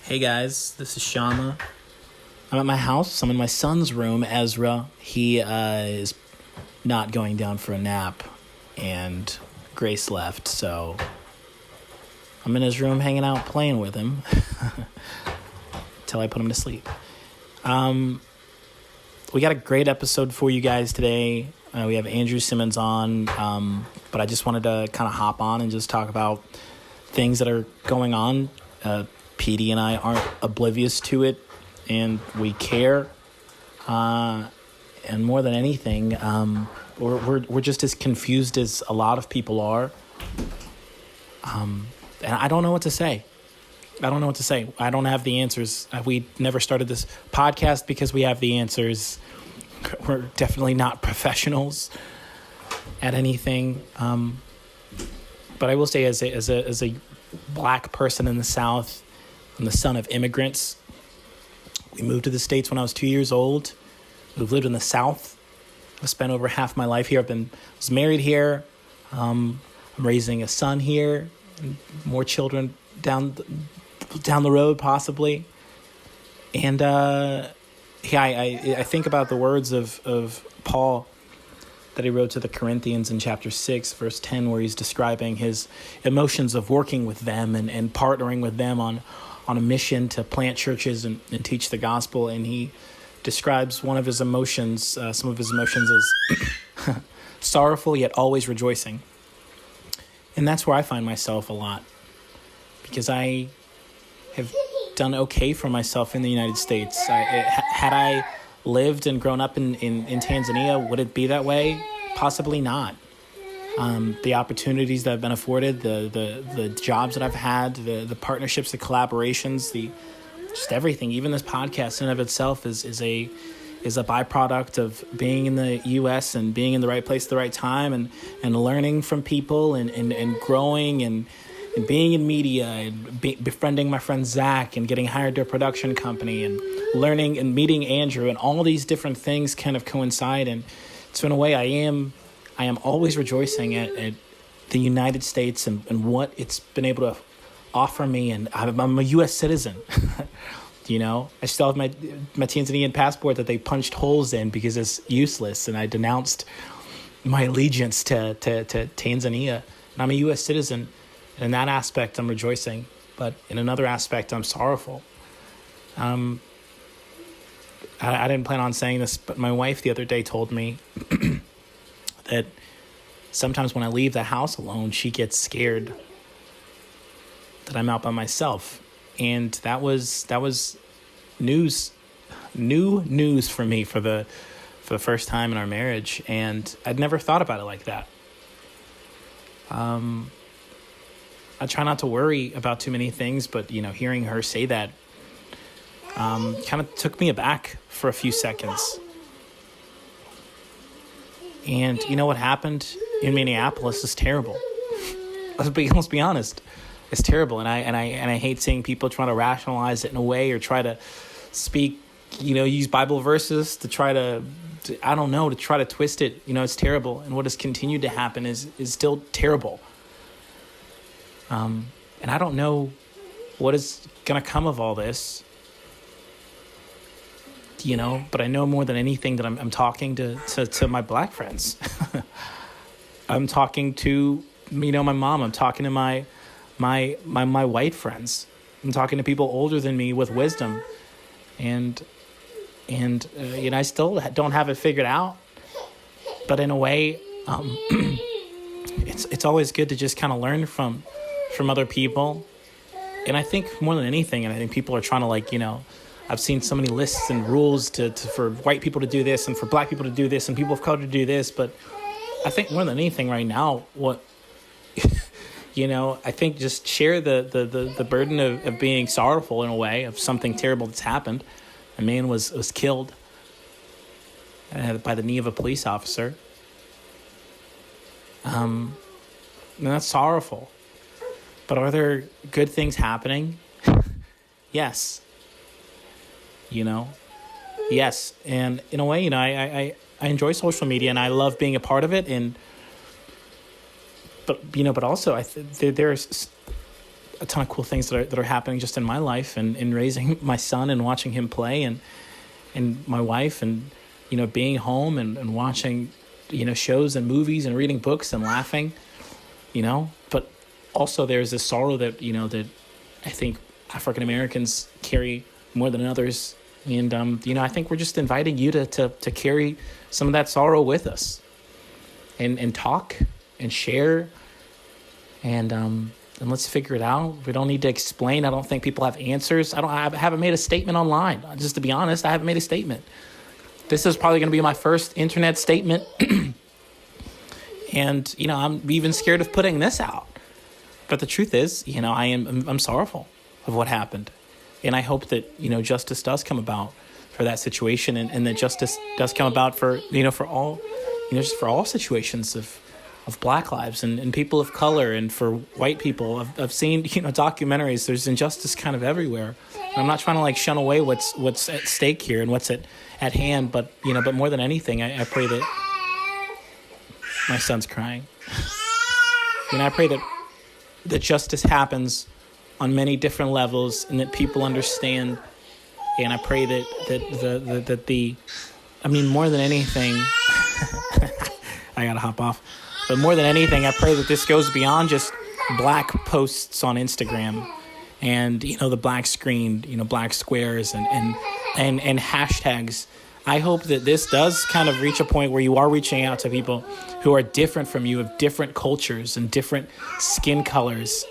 Hey guys, this is Shama. I'm at my house. I'm in my son's room, Ezra. He is not going down for a nap, and Grace left, so I'm in his room hanging out, playing with him until I put him to sleep. We got a great episode for you guys today. We have Andrew Simmons on, but I just wanted to kind of hop on and just talk about things that are going on. PD and I aren't oblivious to it, and we care. And more than anything, we're just as confused as a lot of people are. And I don't know what to say. I don't have the answers. We never started this podcast because we have the answers. We're definitely not professionals at anything. But I will say, as a black person in the South, I'm the son of immigrants. We moved to the States when I was 2 years old. We've lived in the South. I've spent over half my life here. Was married here. I'm raising a son here, and more children down the road possibly. And I think about the words of Paul that he wrote to the Corinthians in chapter 6, verse 10, where he's describing his emotions of working with them and partnering with them on a mission to plant churches and teach the gospel. And he describes some of his emotions as sorrowful yet always rejoicing. And that's where I find myself a lot, because I have done okay for myself in the United States. Had I lived and grown up in Tanzania, would it be that way? Possibly not. The opportunities that I've been afforded, the jobs that I've had, the partnerships, the collaborations, just everything. Even this podcast in and of itself is a byproduct of being in the U.S. and being in the right place at the right time and learning from people and growing and being in media and befriending my friend Zach and getting hired to a production company and learning and meeting Andrew, and all these different things kind of coincide. And so in a way, I am always rejoicing at the United States and what it's been able to offer me. And I'm a U.S. citizen. You know, I still have my Tanzanian passport that they punched holes in because it's useless, and I denounced my allegiance to Tanzania. And I'm a U.S. citizen. And in that aspect, I'm rejoicing. But in another aspect, I'm sorrowful. I didn't plan on saying this, but my wife the other day told me that sometimes when I leave the house alone, she gets scared that I'm out by myself. And that was new news for me for the first time in our marriage. And I'd never thought about it like that. I try not to worry about too many things, but, hearing her say that kind of took me aback for a few seconds. And you know what happened in Minneapolis is terrible. Let's be honest. It's terrible, and I hate seeing people trying to rationalize it in a way or try to speak, use Bible verses to try to try to twist it. It's terrible, and what has continued to happen is still terrible. And I don't know what is going to come of all this, but I know more than anything that I'm talking to my black friends. I'm talking to, my mom. I'm talking to my white friends. I'm talking to people older than me with wisdom. And I still don't have it figured out. But in a way, it's always good to just kind of learn from other people. And I think more than anything, and I think people are trying to I've seen so many lists and rules for white people to do this and for black people to do this and people of color to do this. But I think more than anything right now, what, I think just share the burden of being sorrowful in a way of something terrible that's happened. A man was killed by the knee of a police officer. And that's sorrowful. But are there good things happening? Yes. Yes. And in a way, I enjoy social media and I love being a part of it. But also there's a ton of cool things that are happening just in my life and in raising my son and watching him play and my wife and, being home and watching, shows and movies and reading books and laughing, but also there's this sorrow that, that I think African Americans carry more than others. And, I think we're just inviting you to carry some of that sorrow with us and talk and share and let's figure it out. We don't need to explain. I don't think people have answers. I haven't made a statement online. Just to be honest, I haven't made a statement. This is probably going to be my first internet statement. And, I'm even scared of putting this out. But the truth is, I'm sorrowful of what happened. And I hope that, justice does come about for that situation and that justice does come about for, for all, just for all situations of Black lives and people of color and for white people. I've seen, documentaries. There's injustice kind of everywhere. And I'm not trying to shun away what's at stake here and what's at hand. But, but more than anything, I pray that my son's crying. I pray that justice happens on many different levels and that people understand. And I pray that more than anything, I gotta hop off. But more than anything, I pray that this goes beyond just Black posts on Instagram and, the Black screen, Black squares and hashtags. I hope that this does kind of reach a point where you are reaching out to people who are different from you, of different cultures and different skin colors.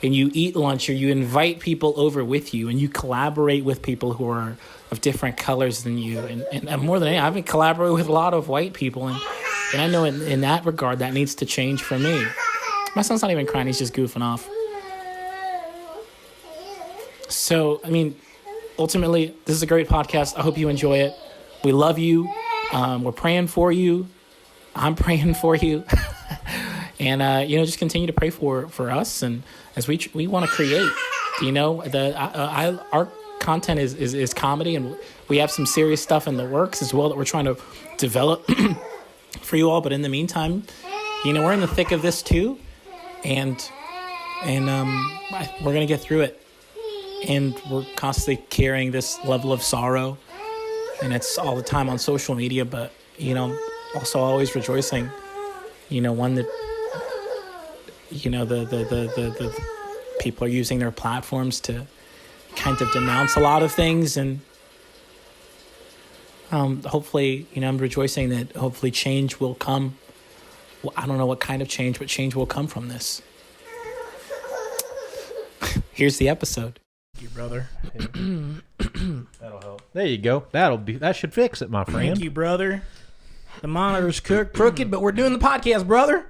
And you eat lunch or you invite people over with you and you collaborate with people who are of different colors than you. And more than anything, I've been collaborating with a lot of white people. And I know in that regard, that needs to change for me. My son's not even crying. He's just goofing off. So, ultimately, this is a great podcast. I hope you enjoy it. We love you. We're praying for you. I'm praying for you. And, just continue to pray for us. And as we want to create, our content is comedy. And we have some serious stuff in the works as well that we're trying to develop for you all. But in the meantime, we're in the thick of this too. And we're going to get through it. And we're constantly carrying this level of sorrow. And it's all the time on social media. But, also always rejoicing, one that, the people are using their platforms to kind of denounce a lot of things. And hopefully, I'm rejoicing that hopefully change will come. Well, I don't know what kind of change, but change will come from this. Here's the episode. Thank you, brother. That'll help. There you go. That should fix it, my friend. Thank you, brother. The monitor's crooked, but we're doing the podcast, brother.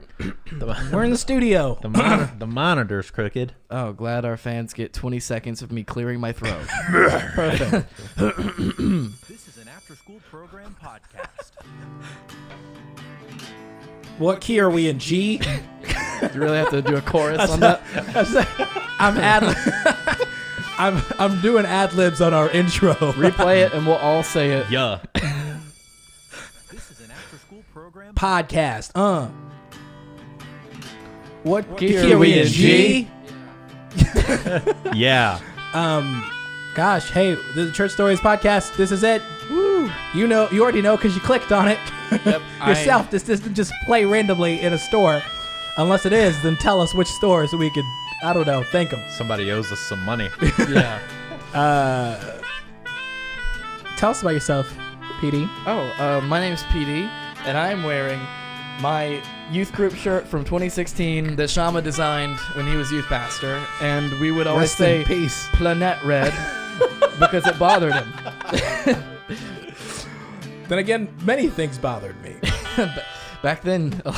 We're in the studio. The monitor's crooked. Oh, glad our fans get 20 seconds of me clearing my throat. Perfect. This is an after-school program podcast. What key are we in? G? You really have to do a chorus on that? I'm doing ad-libs on our intro. Replay it and we'll all say it. Yeah. This is an after-school program Podcast. What key key are are we we in? in? G? Yeah. Gosh, hey, this is the Church Stories podcast. This is it. Woo. You already know because you clicked on it yourself. This doesn't just play randomly in a store. Unless it is, then tell us which store so we could, I don't know, thank them. Somebody owes us some money. Yeah. Tell us about yourself, PD. My name's PD, and I'm wearing my youth group shirt from 2016 that Shama designed when he was youth pastor, and we would always Rest in say peace. Planet Red because it bothered him. Then again, many things bothered me. Back then, a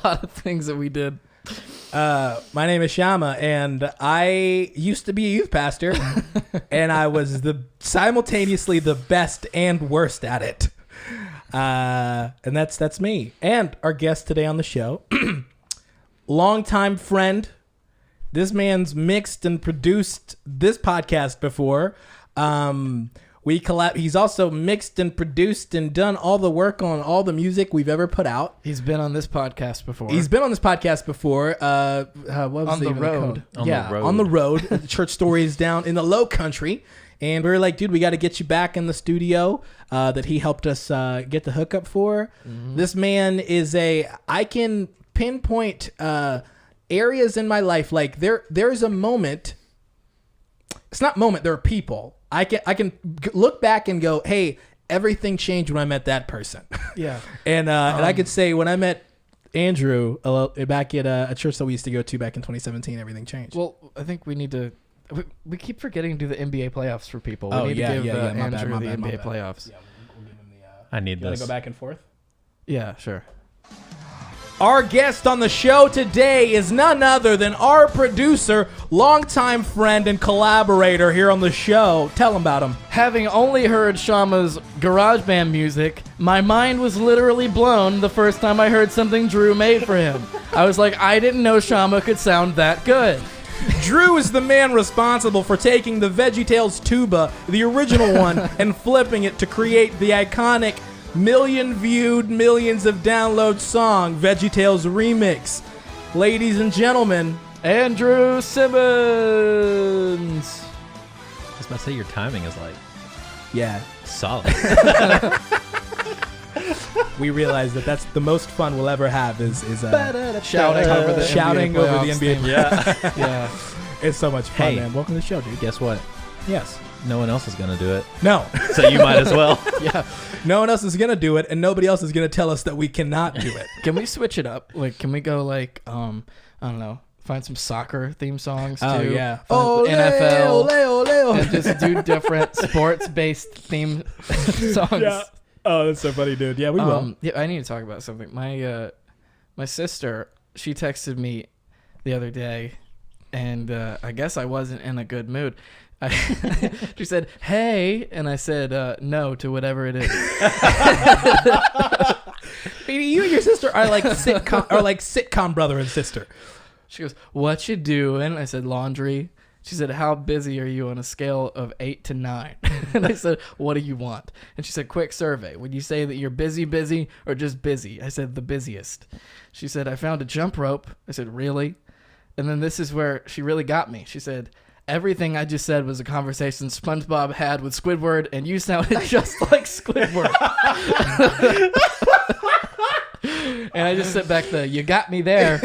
lot of things that we did. My name is Shama, and I used to be a youth pastor, and I was simultaneously the best and worst at it. And that's me. And our guest today on the show, longtime friend. This man's mixed and produced this podcast before. He's also mixed and produced and done all the work on all the music we've ever put out. He's been on this podcast before. What was On the road. On the road. Church Stories down in the Low Country. And we were like, dude, we got to get you back in the studio that he helped us get the hookup for. Mm-hmm. This man is I can pinpoint areas in my life. Like there's a moment. It's not moment. There are people. I can look back and go, hey, everything changed when I met that person. Yeah. And I could say when I met Andrew back at a church that we used to go to back in 2017, everything changed. Well, I think we need to. We keep forgetting to do the NBA playoffs for people. We need to give Andrew the NBA playoffs. Yeah, we'll give him the. I need you this. Want to go back and forth? Yeah, sure. Our guest on the show today is none other than our producer, longtime friend and collaborator here on the show. Tell him about him. Having only heard Shama's GarageBand music, my mind was literally blown the first time I heard something Drew made for him. I was like, I didn't know Shama could sound that good. Drew is the man responsible for taking the VeggieTales tuba, the original one, and flipping it to create the iconic million-viewed, millions of download song, VeggieTales Remix. Ladies and gentlemen, Andrew Simmons. I was about to say your timing is like solid. We realize that's the most fun we'll ever have is shouting over the NBA. Yeah. Yeah. It's so much fun, Hey. man. Welcome to the show, dude. Guess what? Yes. No one else is gonna do it, No. so you might as well. Yeah. No one else is going to do it, and nobody else is going to tell us that we cannot do it. Can we switch it up? Like, can we go like, I don't know, find some soccer theme songs too? Oh, yeah. Find NFL. Ole, ole, ole. And just do different sports-based theme songs. Yeah. Oh, that's so funny, dude. Yeah, we will. Yeah, I need to talk about something. My sister, she texted me the other day, and I guess I wasn't in a good mood. She said, "Hey," and I said, "No" to whatever it is. Petey, you and your sister are like sitcom brother and sister. She goes, "What you doing?" I said, "Laundry." She said, "How busy are you on a scale of 8 to 9?" And I said, "What do you want?" And she said, "Quick survey. Would you say that you're busy, or just busy?" I said, "The busiest." She said, "I found a jump rope." I said, "Really?" And then this is where she really got me. She said, "Everything I just said was a conversation SpongeBob had with Squidward, and you sounded just like Squidward." And I just sit back there. You got me there.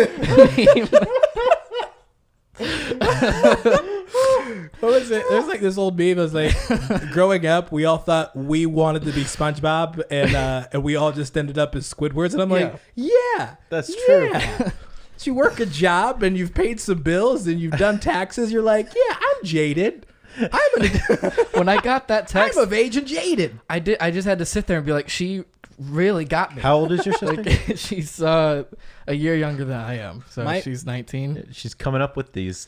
What was it? There's like this old meme. It was like, growing up, we all thought we wanted to be SpongeBob, and we all just ended up as Squidwards. And I'm like, yeah, That's true. yeah. So you work a job and you've paid some bills and you've done taxes. You're like, yeah, I'm jaded. When I got that text, I'm of age and jaded. I just had to sit there and be like, she really got me. How old is your sister? Like, she's a year younger than I am, so she's 19. She's coming up with these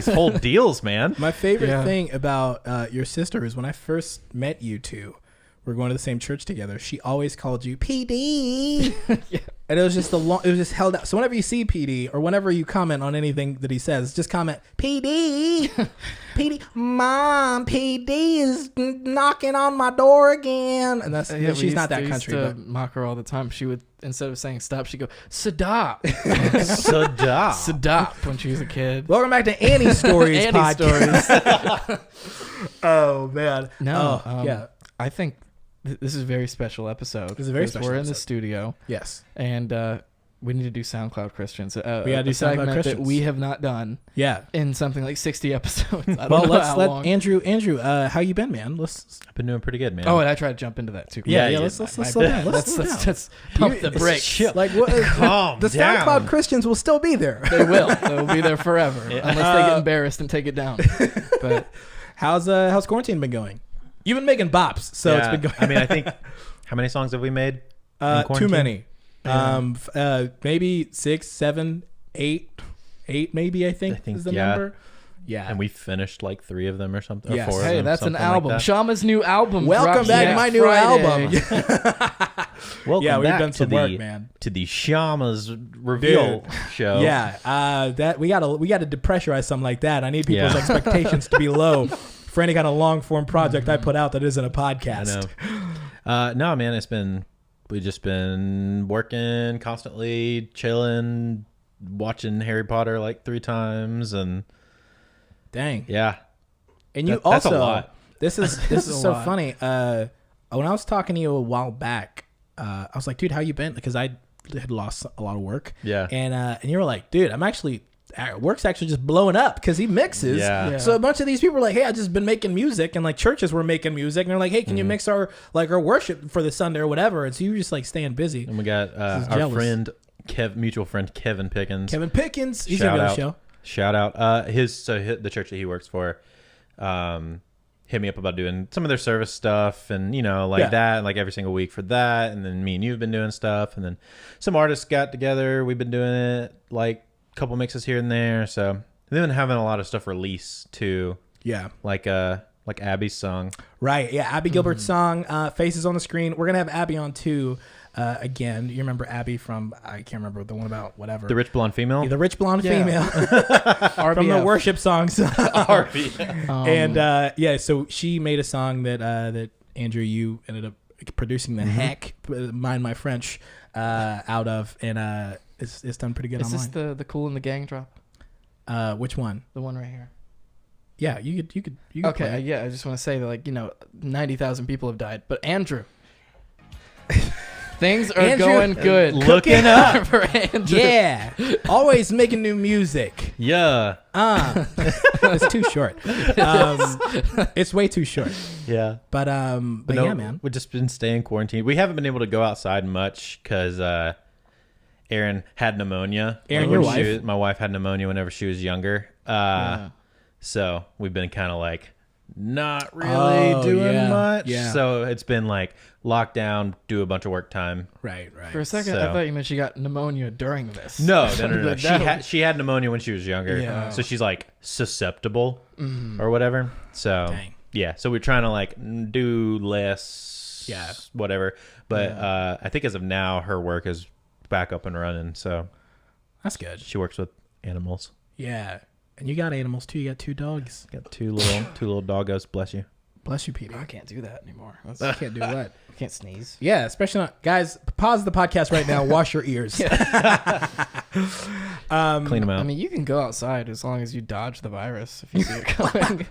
whole deals, man. My favorite thing about your sister is when I first met you two, we're going to the same church together. She always called you PD. Yeah. And it was just it was just held out. So whenever you see PD or whenever you comment on anything that he says, just comment PD. PD, Mom, PD is knocking on my door again. And that's she's not that country. I used to mock her all the time. She would, instead of saying stop, she'd go Sadop. Sadop. Sadop when she was a kid. Welcome back to Annie Stories Annie podcast. Oh man. No, yeah. I think this is a very special episode. This is a very special We're in episode. the studio. Yes. And we need to do SoundCloud Christians. We gotta do a segment SoundCloud Christians that we have not done Yeah. in something like 60 episodes. I don't Well, know let's how let long. Andrew. How you been, man? Let's. I've been doing pretty good, man. Oh, and I tried to jump into that too. Yeah, Let's slow down. Let's slow down. Let's pump the brakes. Like what? Calm the down. SoundCloud Christians will still be there. They will. They'll be there forever unless they get embarrassed and take it down. But How's quarantine been going? You've been making bops, so it's been going. I mean, I think how many songs have we made? in too quarantine? many. Maybe 6, 7, 8, maybe. I think is the number. Yeah. And we finished like 3 of them or something. Yes. Or 4 of hey, them, that's an something like album. that. Shama's new album. Welcome drops back to next my new Friday. album. Welcome Yeah, we've back done some to work, the, man. To the Shama's reveal show. Yeah, that we gotta depressurize something like that. I need people's Yeah. expectations to be low. for any kind of long form project I put out that isn't a podcast. I know. No, man, we've just been working constantly, chilling, watching Harry Potter like 3 times, and Dang. yeah. And you that's also a lot. This is so funny. When I was talking to you a while back, I was like, dude, how you been? Because I had lost a lot of work. Yeah. And you were like, dude, work's actually just blowing up because he mixes. Yeah. So a bunch of these people were like, hey, I just been making music, and like churches were making music, and they're like, hey, can you mix our worship for the Sunday or whatever? And so you were just like staying busy. And we got our friend mutual friend Kevin Pickens. He's gonna be on the show. Shout out. The church that he works for, hit me up about doing some of their service stuff, and that, like every single week for that. And then me and you've been doing stuff, and then some artists got together. We've been doing it, like a couple mixes here and there. So they've been having a lot of stuff released too. Yeah, like Abby's song. Right. Yeah, Abby Gilbert's song, Faces on the Screen. We're gonna have Abby on too. Again, you remember Abby from, I can't remember the one about whatever. The Rich Blonde Female? The Rich Blonde Female. From the worship songs. And so she made a song that Andrew, you ended up producing the heck, mind my French, out of, and it's done pretty good online. Is this the Cool in the Gang drop? Which one? The one right here. Yeah, you could okay, play. yeah, I just want to say that, 90,000 people have died, but Andrew... Things are going good. Looking up for Andrew. Yeah. Always making new music. Yeah. It's too short. It's way too short. Yeah. But no, yeah, man. We've just been staying quarantined. We haven't been able to go outside much because Erin had pneumonia. Erin, your wife? My wife had pneumonia whenever she was younger. So we've been kind of like not really doing much. Yeah. So it's been like lockdown, do a bunch of work time. Right. For a second, I thought you meant she got pneumonia during this. No. She had pneumonia when she was younger. So she's like susceptible or whatever. So Dang. Yeah. So we're trying to like do less. Yeah. Whatever. But I think as of now, her work is back up and running. So that's good. She works with animals. Yeah. And you got animals too. You got 2 dogs. Got two little doggos. Bless you. Bless you, Petey. I can't do that anymore. I can't do what? I can't sneeze. Yeah, especially not. Guys, pause the podcast right now. Wash your ears. Clean them out. I mean, you can go outside as long as you dodge the virus if you see it coming.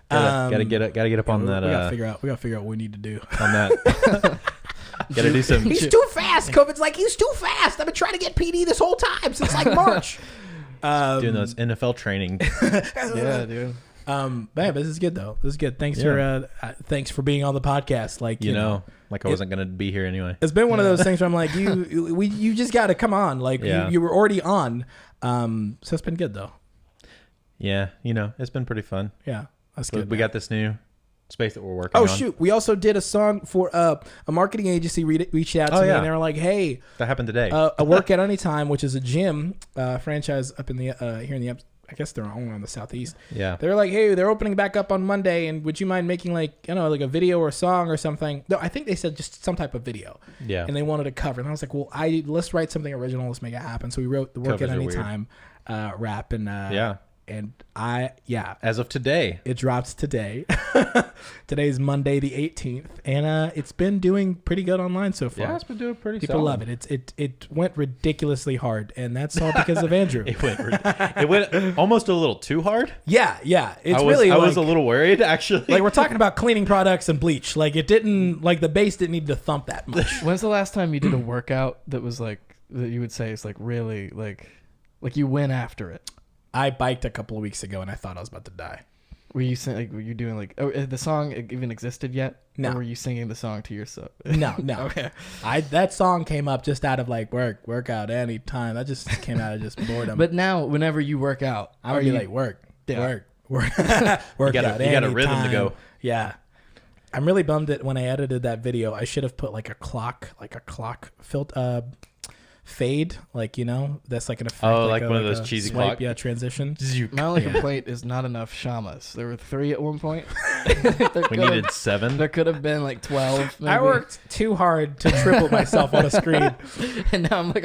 Gotta get up on that. We gotta figure out what we need to do on that. Gotta do some. He's too fast. COVID's like, he's too fast. I've been trying to get PD this whole time since like March. Doing those NFL training. Yeah, dude. But this is good though. This is good. Thanks for being on the podcast. Like I wasn't gonna be here anyway. It's been one of those things where I'm like, you just got to come on. Like you were already on. So it's been good though. Yeah, it's been pretty fun. Yeah, that's good. We got this new space that we're working on. Oh shoot, we also did a song for a marketing agency reached out to me and they were like, hey, that happened today. A Work at Anytime, which is a gym franchise up in the here in the I guess they're only on the southeast. Yeah. They're like, hey, they're opening back up on Monday, and would you mind making like a video or a song or something? No, I think they said just some type of video. Yeah. And they wanted to cover, and I was like, well, let's write something original, let's make it happen. So we wrote the Work Covers at Anytime rap and And as of today, it drops today. Today's Monday the 18th, and it's been doing pretty good online so far. Yeah, it's been doing pretty. People solid. love it. It went ridiculously hard, and that's all because of Andrew. It went almost a little too hard. Yeah. I was a little worried actually. Like we're talking about cleaning products and bleach. Like it didn't the bass didn't need to thump that much. When's the last time you did a workout that was like that you would say is like really like you went after it? I biked a couple of weeks ago, and I thought I was about to die. Were you doing the song even existed yet? No. Or were you singing the song to yourself? No. Okay. That song came up just out of like workout anytime. That just came out of just boredom. But now, whenever you work out, I would be like work. You got a rhythm to go. Yeah. I'm really bummed that when I edited that video, I should have put like a clock fade, like, you know, that's like an effect. Oh, like one of those cheesy swipe, clock. yeah, transition. My only complaint is not enough shamas. There were 3 at one point. We needed 7. There could have been like 12. Maybe. I worked too hard to triple myself on a screen. And now I'm like,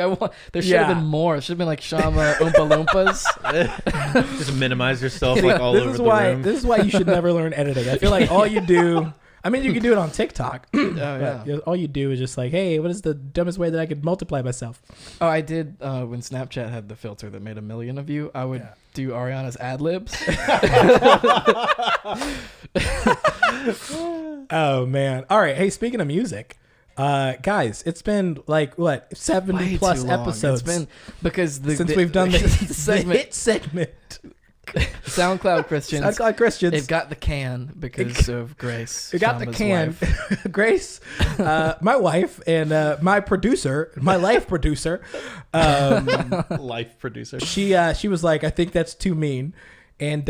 there should have been more. It should have been like Shama Oompa Loompas. Just minimize yourself like all over the room. This is why you should never learn editing. I feel like all you do, I mean, you can do it on TikTok. Yeah. All you do is just like, hey, what is the dumbest way that I could multiply myself? Oh, I did when Snapchat had the filter that made 1 million of you. I would do Ariana's ad libs. Oh man! All right. Hey, speaking of music, guys, it's been like what 70 Way plus too long. episodes It's been because since we've done the segment. hit segment. SoundCloud Christian. SoundCloud Christians. It got the can because of Grace. It got the Shama's can. wife. Grace, my wife, and my producer, my life producer. Life producer. She was like, I think that's too mean. And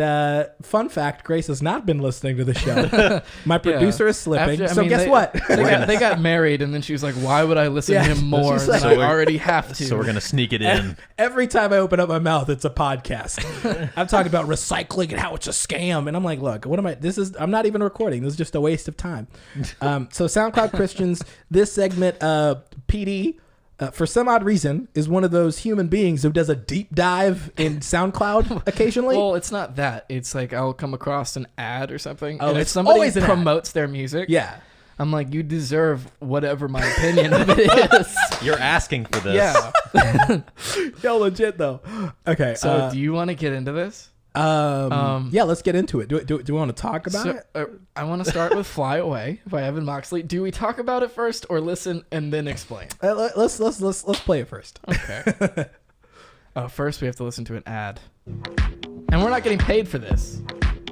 fun fact, Grace has not been listening to the show. My producer is slipping. Guess what? They got married, and then she was like, "Why would I listen to him more She's than like- I already have to?" So we're gonna sneak it in. Every time I open up my mouth, it's a podcast. I'm talking about recycling and how it's a scam. And I'm like, look, what am I? I'm not even recording. This is just a waste of time. So SoundCloud Christians, this segment, PD, for some odd reason, is one of those human beings who does a deep dive in SoundCloud occasionally. Well, it's not that. It's like I'll come across an ad or something. Oh, and if it's somebody always an ad. promotes their music, Yeah. I'm like, you deserve whatever my opinion of it is. You're asking for this. Yeah. Yo, legit though. Okay. So, do you want to get into this? Yeah, let's get into it. Do we want to talk about it? I want to start with "Fly Away" by Evan Moxley. Do we talk about it first, or listen and then explain? Let's play it first. Okay. First we have to listen to an ad, and we're not getting paid for this.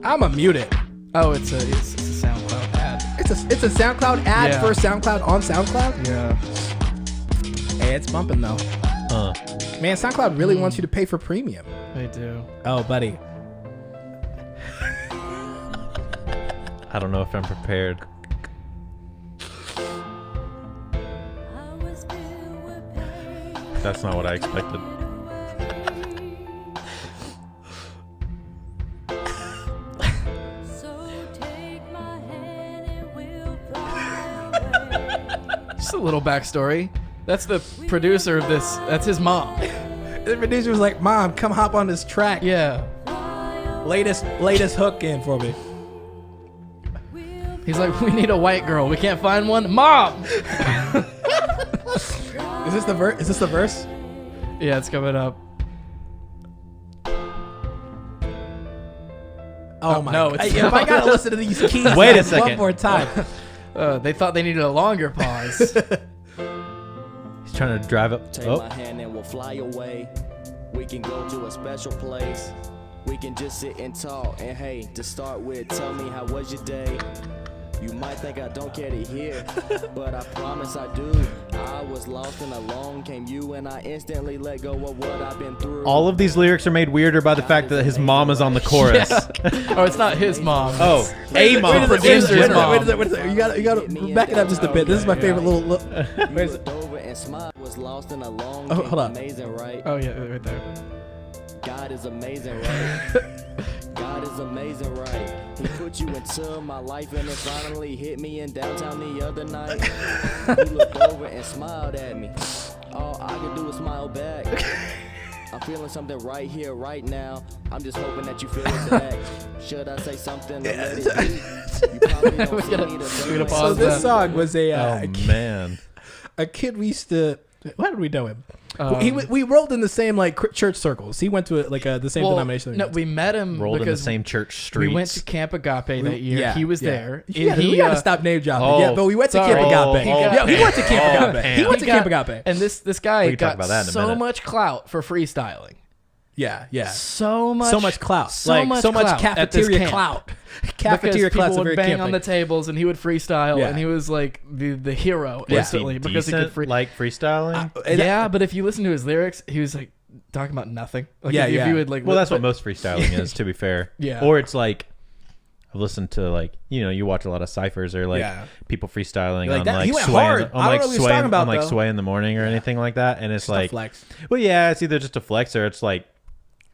I'm gonna mute it. Oh, it's a SoundCloud ad. It's a SoundCloud ad Yeah. for SoundCloud on SoundCloud. Yeah, Hey, it's bumping though. Man, SoundCloud really wants you to pay for premium. they do. Oh, buddy. I don't know if I'm prepared. That's not what I expected. Just a little backstory. That's the producer of this. That's his mom. The producer was like, "Mom, come hop on this track. Yeah. Latest hook in for me." He's like, we need a white girl. We can't find one. Mom. Is this the verse? Is this the verse? Yeah, it's coming up. Oh my no, god! it's If I gotta listen to these keys, Wait a one second. more time. They thought they needed a longer pause. He's trying to drive up. Take my hand and we'll fly away. We can go to a special place. We can just sit and talk. And hey, to start with, tell me how was your day? You might think I don't care to hear, but I promise I do. I was lost and alone, came you, and I instantly let go of what I've been through. All of these lyrics are made weirder by the fact that his mom is on the chorus. Oh, it's not his mom. Oh, a mom. Wait a producer's second, mom. wait a second. You gotta back it up just a bit. This is my favorite little. You looked over and smiled, was lost and alone, Oh, came hold on. amazing, right? Oh, yeah, right there. God is amazing, right? God is amazing, right? He put you into my life and it finally hit me in downtown the other night. He looked over and smiled at me. All I could do was smile back. I'm feeling something right here, right now. I'm just hoping that you feel it back. Should I say something to let it be? You probably don't see me the same way. So this song was a Oh man. a kid we used to. How did we know him? Um, We rolled in the same like church circles. He went to the same denomination. No, we met him Rolled in the because same church streets. we went to Camp Agape that year. Yeah, he was yeah. there. Yeah, And we gotta stop name dropping. Oh, Yeah, but we went to sorry. Camp Agape. Oh, Yeah, he went to Camp oh, Agape. Pam. He went to He Camp got- Agape. And this guy We can talk got about that in a so minute. much clout for freestyling. Yeah, yeah. So much clout. So much clout at this cafeteria camp. clout. Because Cafeteria people clout's a would very bang camp on thing. the tables and he would freestyle Yeah. and he was like the hero Yeah. instantly because he could Decent, like freestyling. yeah, but if you listen to his lyrics, he was like talking about nothing. Like Yeah, if yeah. you would like Well, that's what but- most freestyling is, to be fair. Yeah. Or it's like, I've listened to like, you watch a lot of cyphers or like people freestyling Like on that- like he went Sway, hard. on I don't like know what he was Sway, talking about, on like though. Sway in the morning or anything like that, and it's Just a like flex. Well, yeah, it's either just a flex or it's like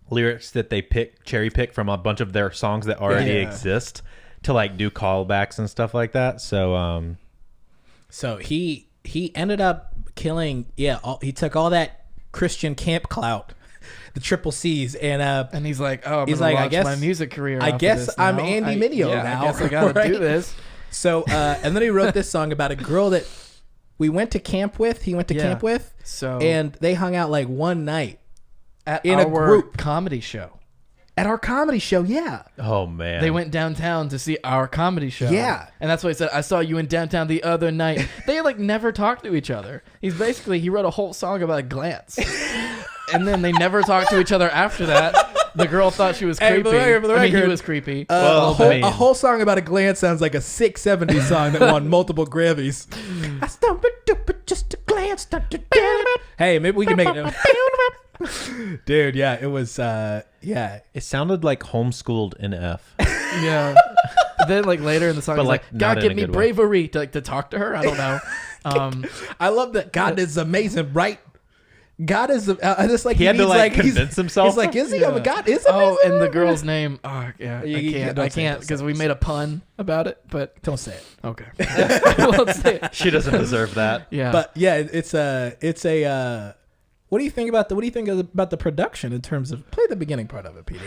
lyrics that they cherry pick from a bunch of their songs that already exist to like do callbacks and stuff like that. So So he ended up killing. He took all that Christian camp clout, the triple C's, and he's like, oh, I'm he's gonna like, I launch guess- my music career. I off of guess this I'm now. Andy Mineo now, I guess I gotta right? do this. So and then he wrote this song about a girl that we went to camp with. He went to camp with. So And they hung out like one night at in our a group comedy show. at our comedy show. Yeah. oh man, They went downtown to see our comedy show. Yeah. And that's why he said, I saw you in downtown the other night. They like never talked to each other. He wrote a whole song about a glance. And then they never talked to each other after that. The girl thought she was Hey, creepy. for the I mean, he record, was creepy. Well, a whole song about a glance sounds like a 670 song that won multiple Grammys. I stumbled but just a glance. Hey, maybe we can make it. Dude, yeah, it was. it sounded like homeschooled NF. Yeah. Then like later in the song, But, he's like, like, not God, in give a me good way. bravery to talk to her. I don't know. I love that. God is amazing, right? God is just like He had to, needs, like, he's- convince himself? He's like, is he? Yeah. God is amazing. Oh, and the girl's name. Oh, yeah. You I don't say it, can't because we made a pun about it. But Don't say it. okay, I won't say it. She doesn't deserve that. Yeah, But yeah, it's a. What do you think about the production in terms of play the beginning part of it, PD?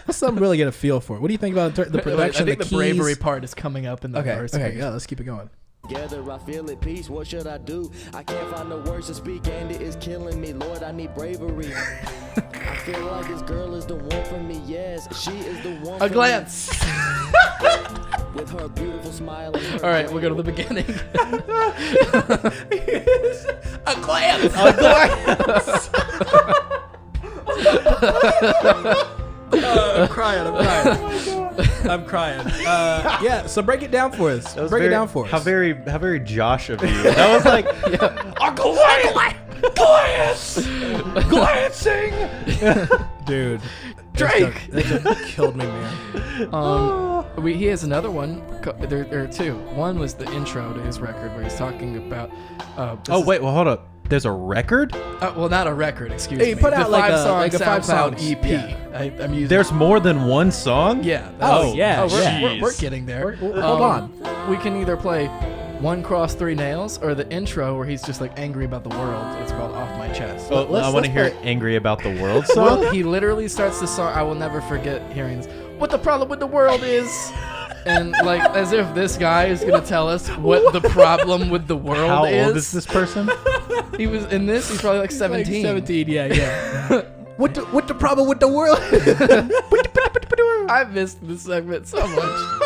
Let's really get a feel for it. What do you think about the production? I think the keys? bravery part is coming up in the verse. Okay, yeah, let's keep it going. Together I feel at peace, what should I do? I can't find the words to speak and it is killing me. Lord, I need bravery. I feel like this girl is the one for me, yes. She is the one A for glance. me. With her beautiful smile and her All right, we'll go to the beginning. A glance. I'm crying. I'm crying. Yeah, so break it down for us. Break it down for us. How very Josh of you. That was like glancing. dude. Drake. That just killed me, man. He has another one. There are two. One was the intro to his record where he's talking about. Hold up. There's a record? Well, not a record. Excuse Hey, me. put out the like five a song 5 SoundCloud songs. EP. Yeah. I'm using. There's more than one song? Yeah. Oh, yeah. We're Jeez. getting there. Hold on. We can either play One Cross Three Nails or the intro where he's just like angry about the world. It's called Off My Chest. Oh, I want to hear play- Angry About the World song. Well, he literally starts the song. I will never forget hearing this. What the problem with the world is. And like as if this guy is gonna tell us what the problem with the world How is. old is this person? He was in this. He's probably like 17. Like 17, yeah. What the problem with the world? I missed this segment so much.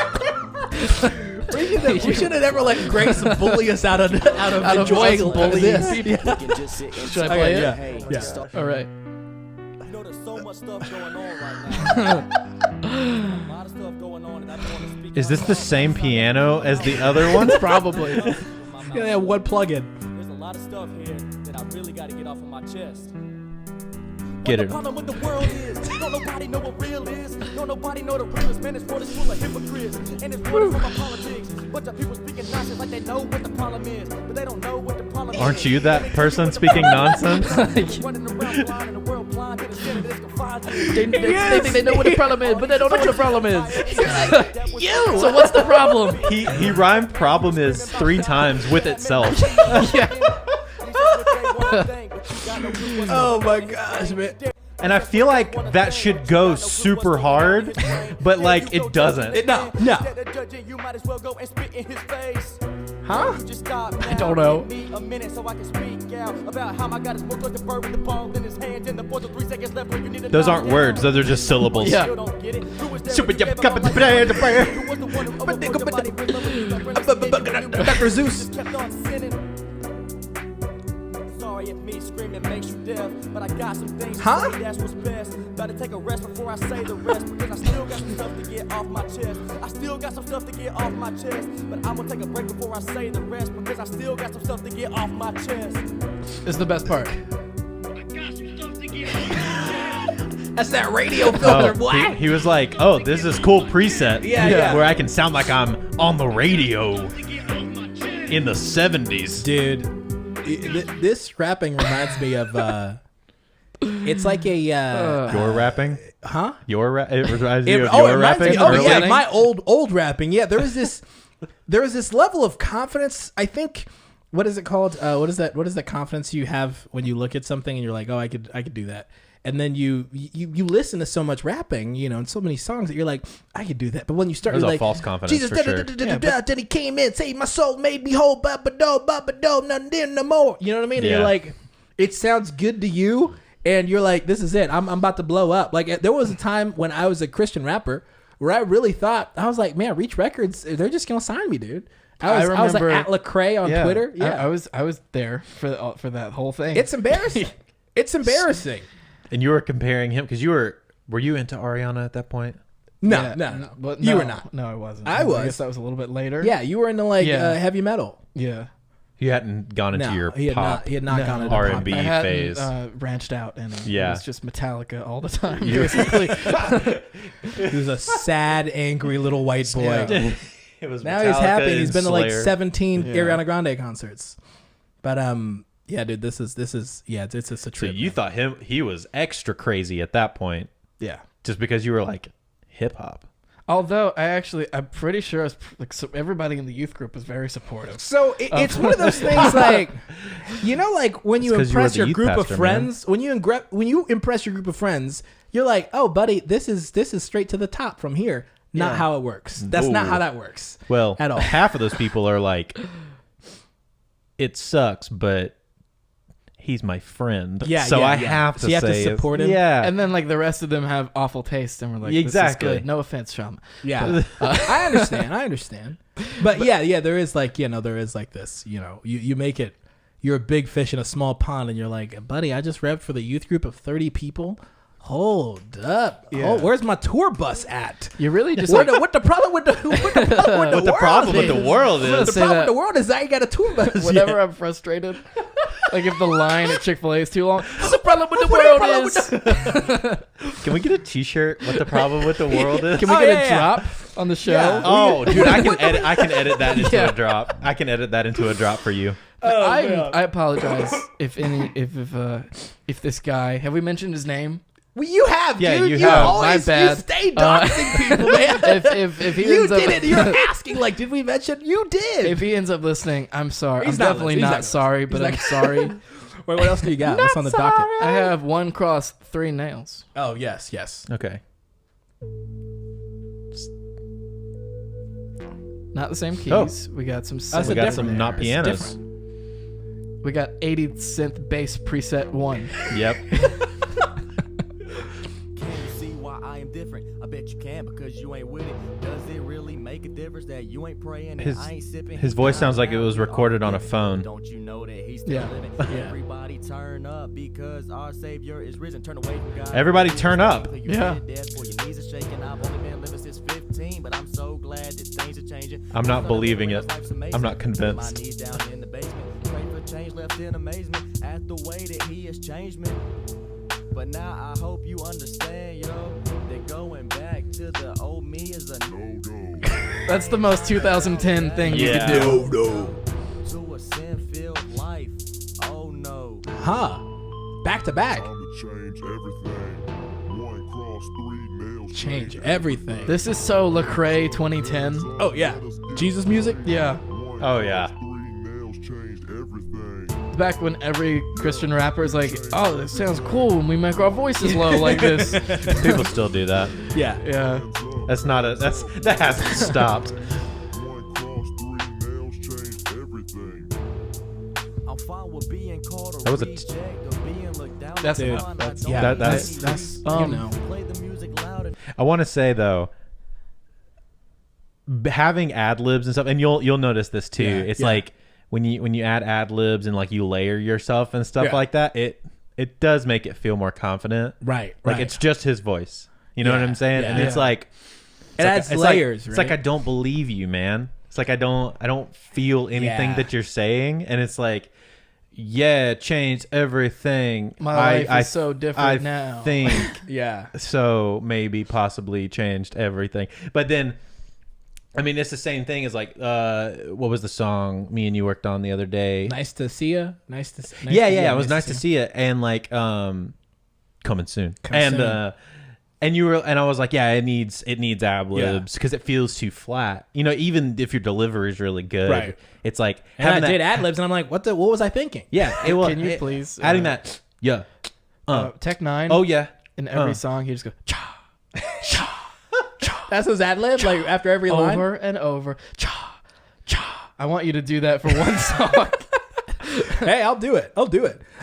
we should have never let Grace bully us out of enjoying us bullying this. people. We can just sit and Should I talk. play it? Yeah. Hey, Yeah. stop. All right. You know, there's so much stuff going on right now. A lot of stuff going on, and I don't want to speak. Is this the same piano as the other one? Probably. Yeah, they have one plug-in. There's a lot of stuff here that I really got to get off of my chest. Get The it. problem with the world is, don't nobody know what real is. Don't nobody know the realest. Man, this world is full of hypocrites. And this world is full of politics. Bunch of people speaking nonsense like they know what the problem is. But they don't know what the problem is. Aren't you that person speaking nonsense? Running around blind in the world blind to the center that's confined to They think they know what the problem is, but they don't know what the problem is. you. So what's the problem? He rhymed problem is 3 times with itself. Oh my gosh, man. And I feel like that should go super hard, but like it doesn't. No. Huh? I don't know. A minute so I can speak out about how my God is more close to bird with the ball in his hand and the 4 to 3 seconds left where you need to Those knock aren't down. words, those are just syllables. Yeah. Still don't get it. Who was there Super when you yep, gave up cup on of my the life? bread. Who was the one who overrode your body with love when you felt friendly? Dr. Zeus. Just kept on sinning. Sorry if me screaming makes you deaf, but I got some things to Huh? say, that's what's best. Better take a rest before I say the rest, because I still got some stuff to get off my chest. I still got some stuff to get off my chest, but I'm gonna take a break before I say the rest, because I still got some stuff to get off my chest. This is the best part. That's that radio filter, boy. He was like, oh, this is cool preset. Yeah. Where I can sound like I'm on the radio in the 70s. Dude, this rapping reminds me of it's like a Your rapping? huh? It reminds It you of your reminds rapping? me. Oh yeah, early? my old rapping. Yeah, there was this level of confidence. I think. What is it called? What is that confidence you have when you look at something and you're like, oh, I could do that. And then you listen to so much rapping, and so many songs that you're like, I could do that. But when you start, There's you're a like, false confidence Jesus, for sure. then he came in, saved my soul, made me whole, ba-ba-do, nothing there no more. You know what I mean? And Yeah. you're like, it sounds good to you, and you're like, this is it. I'm about to blow up. Like there was a time when I was a Christian rapper where I really thought, I was like, man, Reach Records, they're just gonna sign me, dude. I was like at Lecrae on Twitter. Yeah, I was there for that whole thing. it's embarrassing. It's embarrassing. And you were comparing him because were you into Ariana at that point? No. But You no, were not. No, I wasn't. I was. I guess that was a little bit later. Yeah, you were into like Yeah. heavy metal. Yeah. You hadn't gone into No, your he had pop. not No. gone into R&B. pop. I hadn't phase. branched out, and Yeah. it was just Metallica all the time. Basically, He was a sad, angry little white boy. Yeah. It was Now he's Metallica happy. and He's been to like Slayer. 17 Yeah. Ariana Grande concerts. But yeah, dude, this is it's a So trip. you thought he was extra crazy at that point, yeah. just because you were like hip hop. Although I'm pretty sure everybody in the youth group was very supportive. So it's one of those things like, like when you It's 'cause you were impress the your youth group of pastor, friends, when you impress your group of friends, you're like, oh, buddy, this is straight to the top from here. Not Yeah. how it works. That's not Ooh. how that works. Well, At all. half of those people are like, it sucks, but he's my friend. Yeah, so yeah, I yeah. have to So you have to say, support him? Yeah, And then like the rest of them have awful taste, and we're like, Exactly. This is good. No offense, Shama. Yeah, I understand. But yeah, there is like, there is like this, you make it, you're a big fish in a small pond and you're like, buddy, I just repped for the youth group of 30 people. Hold up. Yeah. Oh, where's my tour bus at? You really just What the problem with the what the problem with the world gonna is. The say problem that- with the world is I ain't got a tour bus. whenever I'm frustrated, like if the line at Chick-fil-A is too long, what the problem with the world is? Can we get a T-shirt? What the problem with the world is? Can we Oh, get yeah, a yeah. drop on the show? Yeah. Oh, dude, I can edit that into Yeah. a drop. I can edit that into a drop for you. I apologize if this guy, have we mentioned his name? Well, you have, Yeah, dude. you You have. always My bad. you stay doxing people, man. If he You ends up, did it. You're asking like, did we mention? You did. if he ends up listening, I'm sorry. He's I'm not definitely listening. He's not not sorry, but I'm sorry. Wait, what else do you got? What's on the docket? I have 1 cross, 3 nails. Oh, yes. Okay. Not the same keys. We got some. That's We a got different some not there. It's pianos. different. We got 80 synth bass preset 1. Yep. Can you see why I am different? I bet you can because you ain't with it. Does it really make a difference that you ain't praying and His- I ain't sipping? his voice sounds like it was recorded on a phone. Don't you know that he's still Yeah. living? Yeah. Everybody turn up because our Savior is risen. Turn away from God. Everybody turn up. Yeah. Your knees are shaking. I've only been living since 15, but I'm so glad that things are changing. I'm not believing it. Life's amazing. I'm not convinced. My knees down in the basement. Pray for change, left in amazement at the way that he has changed me. But now I hope you understand, yo, that going back to the old me is a no-go. That's the most 2010 thing you Yeah. could do. To a sin-filled life. Oh no. Huh. Back to back. Time to change everything. 1 cross, 3 nails. Change everything. This is so Lecrae 2010. Oh, yeah. Jesus music? Yeah. Oh, yeah. 3 nails changed everything. Back when every Christian rapper is like, oh, this sounds cool when we make our voices low like this. People still do that. Yeah. Yeah. That hasn't stopped. 1 cross, 3 nails changed everything. I'm fine with being called a That was a reject or being looked down That's upon. enough. I That's- don't Yeah, that's- that's Um, play the music loud and I want to say though, having ad libs and stuff, and you'll notice this too. Yeah, It's yeah. like when you add ad libs and like you layer yourself and stuff Yeah. like that. It does make it feel more confident. right. Like right. it's just his voice. You know what Yeah, I'm saying? yeah. And it's Yeah. like It adds layers, It's like I right? don't believe you, man. It's like I don't feel anything Yeah. that you're saying, and it's like yeah, it changed everything. My life is so different I now. think Yeah. so. Maybe possibly changed everything. But then, I mean, it's the same thing as like, what was the song me and you worked on the other day? Nice to see you. Yeah, it was nice to see it, and like, coming soon. And you were, and I was like, yeah, it needs ad libs because it feels too flat. You know, even if your delivery is really good, Right. It's like And I having did that, ad libs, and I'm like, what was I thinking? yeah. It will. Can you please adding that? Yeah. Tech Nine? Oh yeah. In every song, he just goes cha, cha, cha, That's his ad lib, like after every line. over and over. Cha, cha. I want you to do that for one song. Hey, I'll do it.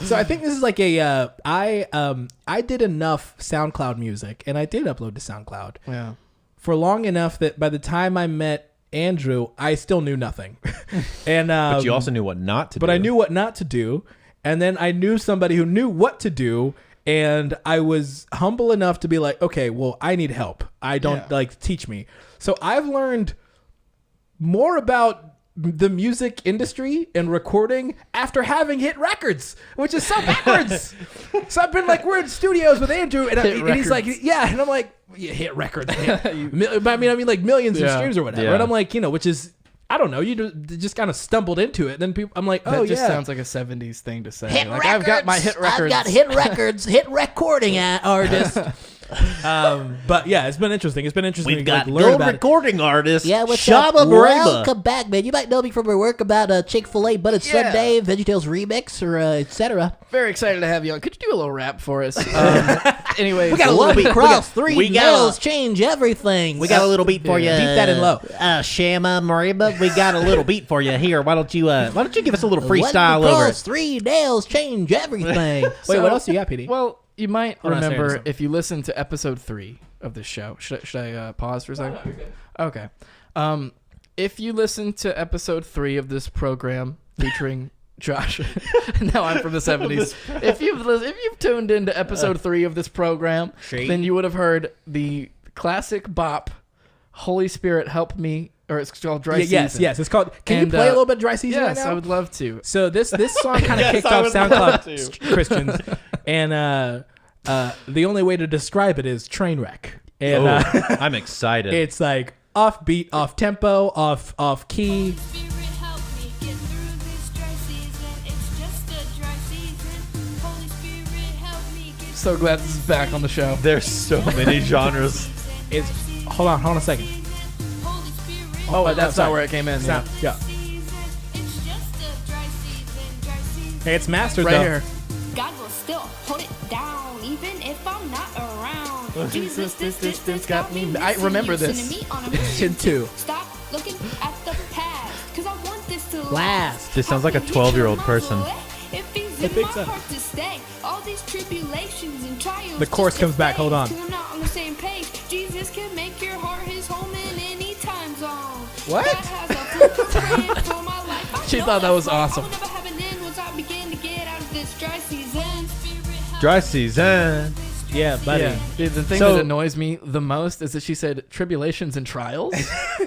So I think this is like a I did enough SoundCloud music, and I did upload to SoundCloud Yeah. for long enough that by the time I met Andrew, I still knew nothing. And But you also knew what not to do. but I knew what not to do, and then I knew somebody who knew what to do, and I was humble enough to be like, okay, well, I need help. I don't like teach me. So I've learned more about the music industry and recording after having hit records, which is so backwards. So I've been like, we're in studios with Andrew, and he's like, yeah, and I'm like, yeah, hit records. I mean, like millions of streams or whatever. Yeah. And I'm like, which is, I don't know, you just kind of stumbled into it. Then people, I'm like, That oh just yeah, sounds like a 70s thing to say. Hit Like, records. I've got my hit records. I've got hit records, hit recording artist. but yeah, it's been interesting. It's been interesting. We've to got learn gold about it. recording artist. Yeah, what's Shabba up? Brabba. Welcome back, man. You might know me from my work about Chick-fil-A, but it's Sunday, VeggieTales remix, or etc. Very excited to have you on. Could you do a little rap for us? Anyways, We got a little beat. Cross three we got nails, change everything. We got a little beat for you. Deep that in low. Shama Mariba. We got a little beat for you here. Why don't you give us a little freestyle over Cross it? three nails, change everything. Wait, what else do you got, PD? Well, you might Hold on, say remember something. if you listen to episode 3 of this show. Should I pause for a second? Okay. If you listen to episode 3 of this program featuring Josh, now I'm from the 70s. If you've tuned into episode 3 of this program, then you would have heard the classic bop, "Holy Spirit Help Me," or it's called "Dry Season." Yes. It's called. Can And, you play a little bit Dry Season Yes, right now? I would love to. So this song kind of kicked off SoundCloud Christians, and the only way to describe it is train wreck. And I'm excited. it's like off beat, off tempo, off key. Spirit help me get through this dry season. It's just a dry season. Holy Spirit help me get So glad this is back on the show. There's so many genres. It's hold on a second. Holy Spirit Oh, that's sorry. not where it came in. Yeah. Yeah. season. It's just a dry season. Hey, it's mastered Right though. here. God will still hold it down, even if I'm not around. Jesus, this distance got me. missing I remember you, this. sending me on a mission. Kid 2. Stop looking at the past, 'cause I want this to Last. This sounds like a 12-year-old person. It feels I in think my so. heart to stay. All these tribulations and trials. The chorus just to comes back. fade. Hold on. 'Cause we're not on the same page. Jesus can make your heart his home in any time zone. What? God has a blueprint for my life. I She know thought that was that's right. awesome. I will never have an end once I begin to get out of this dry season. Dry season. Yeah, buddy. Yeah. The thing So- that annoys me the most is that she said tribulations and trials.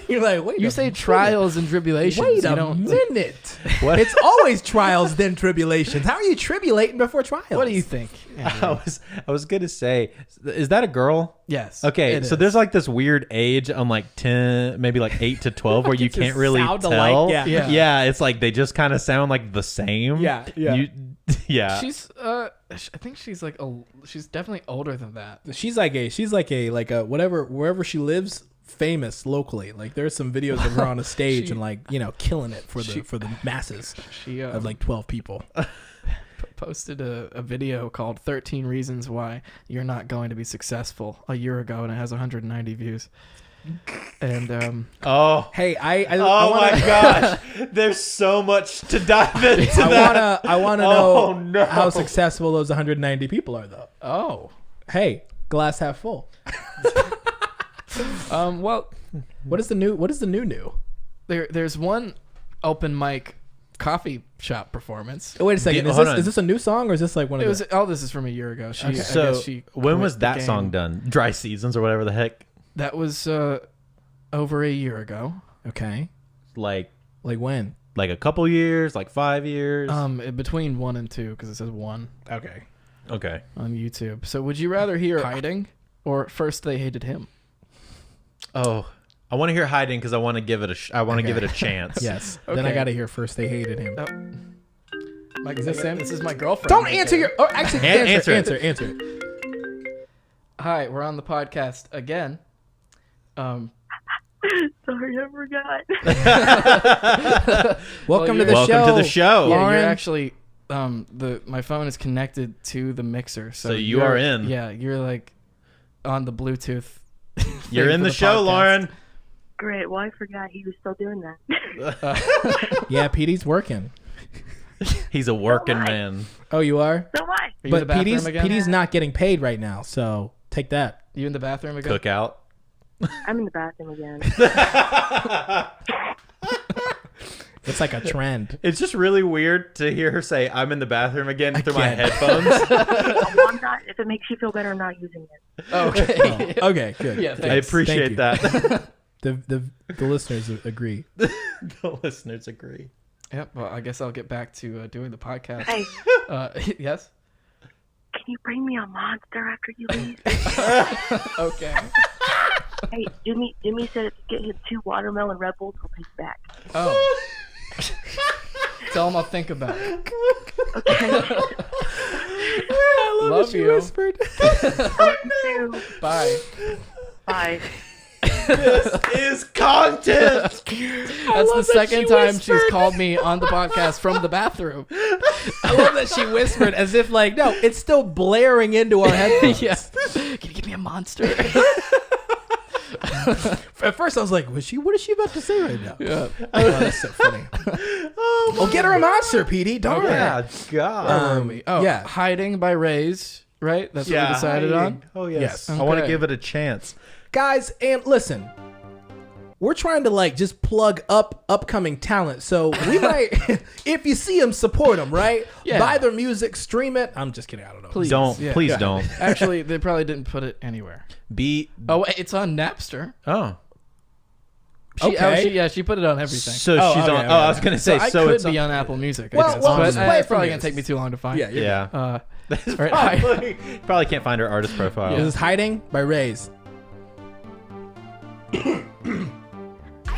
You're like, wait. You a say minute. trials and tribulations. Wait you a don't. minute. What? It's always trials then tribulations. How are you tribulating before trials? What do you think? I was gonna say, is that a girl? Yes. Okay, it so is. there's like this weird age on like 10, maybe like 8 to 12 where you Just can't really sound tell. alike, yeah. Yeah. It's like they just kind of sound like the same. Yeah, yeah. Yeah. She's I think she's like she's definitely older than that. She's like a whatever, wherever she lives, famous locally. Like there's some videos of her on a stage She- and like, killing it for the masses She of like 12 people. posted a video called 13 Reasons Why You're Not Going to Be Successful a year ago, and it has 190 views. And oh. Hey, I Oh wanna, my gosh. There's so much to dive into that. I wanna Oh, know no. how successful those 190 people are though. oh, Hey, glass half full. well, What is the new? there's one open mic coffee shop performance. Oh, wait a second. Yeah, Is hold this on. is this a new song or is this like one It of was the? all this is from a year ago. She, I So guess she when quit was the that game. song done? Dry Seasons or whatever the heck? That was over a year ago. Okay. Like Like when? like a couple years, like 5 years? Between 1 and 2, because it says 1 Okay. Okay. on YouTube. So would you rather hear Hiding or First They Hated Him? Oh, I want to hear Hiding because I want to give it I want to give it a chance. Yes. Then I Okay. got to hear First They Hated Him. Mike, is this him? This is my girlfriend. Don't right answer there. your... Oh, actually, Answer answer it. Hi, we're on the podcast again. Sorry, I forgot. Welcome to the you're- show. Welcome to the show. Yeah, Lauren. you're actually my phone is connected to the mixer, so you you're- are in. Yeah, you're like on the Bluetooth. You're thing in for the show, podcast. Lauren. Great. Well, I forgot he was still doing that. Yeah, Petey's working. He's a working man. Oh, you are? So am I. Are you in But the bathroom again? Petey's not getting paid right now, so take that. You in the bathroom again? Cookout. I'm in the bathroom again. It's like a trend. It's just really weird to hear her say, "I'm in the bathroom again" through my Again. headphones. I'm not. If it makes you feel better, I'm not using it. Okay. Okay, good. Yeah, I thanks. appreciate Thank that. The listeners agree. The listeners agree. Yep. Well, I guess I'll get back to doing the podcast. Hey, Yes. can you bring me a monster after you leave? Okay. Hey, Jimmy said if you get him 2 watermelon Red Bulls, he'll take it back. Oh. Tell him I'll think about it. Okay. I Love you. whispered. Love you too. Bye. Bye. This is content. That's the second time she's called me on the podcast from the bathroom. I love that she whispered as if like, no, it's still blaring into our headphones. Yes. Can you give me a monster? At first I was like, what is she about to say right now? Yeah. Oh, that's so funny. Oh, get her a monster, Petey. Darn. Yeah, God. Yeah. Hiding by Rays, right? That's what we decided on. Oh yes. Yes. I want to Okay. give it a chance. Guys, and listen, we're trying to like just plug up upcoming talent. So we might, if you see them, support them, right? Yeah. Buy their music, stream it. I'm just kidding. I don't know. Please. Don't Yeah. please don't Actually, they probably didn't put it anywhere. be. Oh, wait, it's on Napster. Oh, Okay. She put it on everything. so Oh, she's okay, on. okay, Oh, I was gonna say. I So could it's be on. on Apple Music. Well, I guess, well, but just play it it's for probably me. gonna take me too long to find. Yeah. Yeah. Right. Probably can't find her artist profile. This is Hiding by Rays. I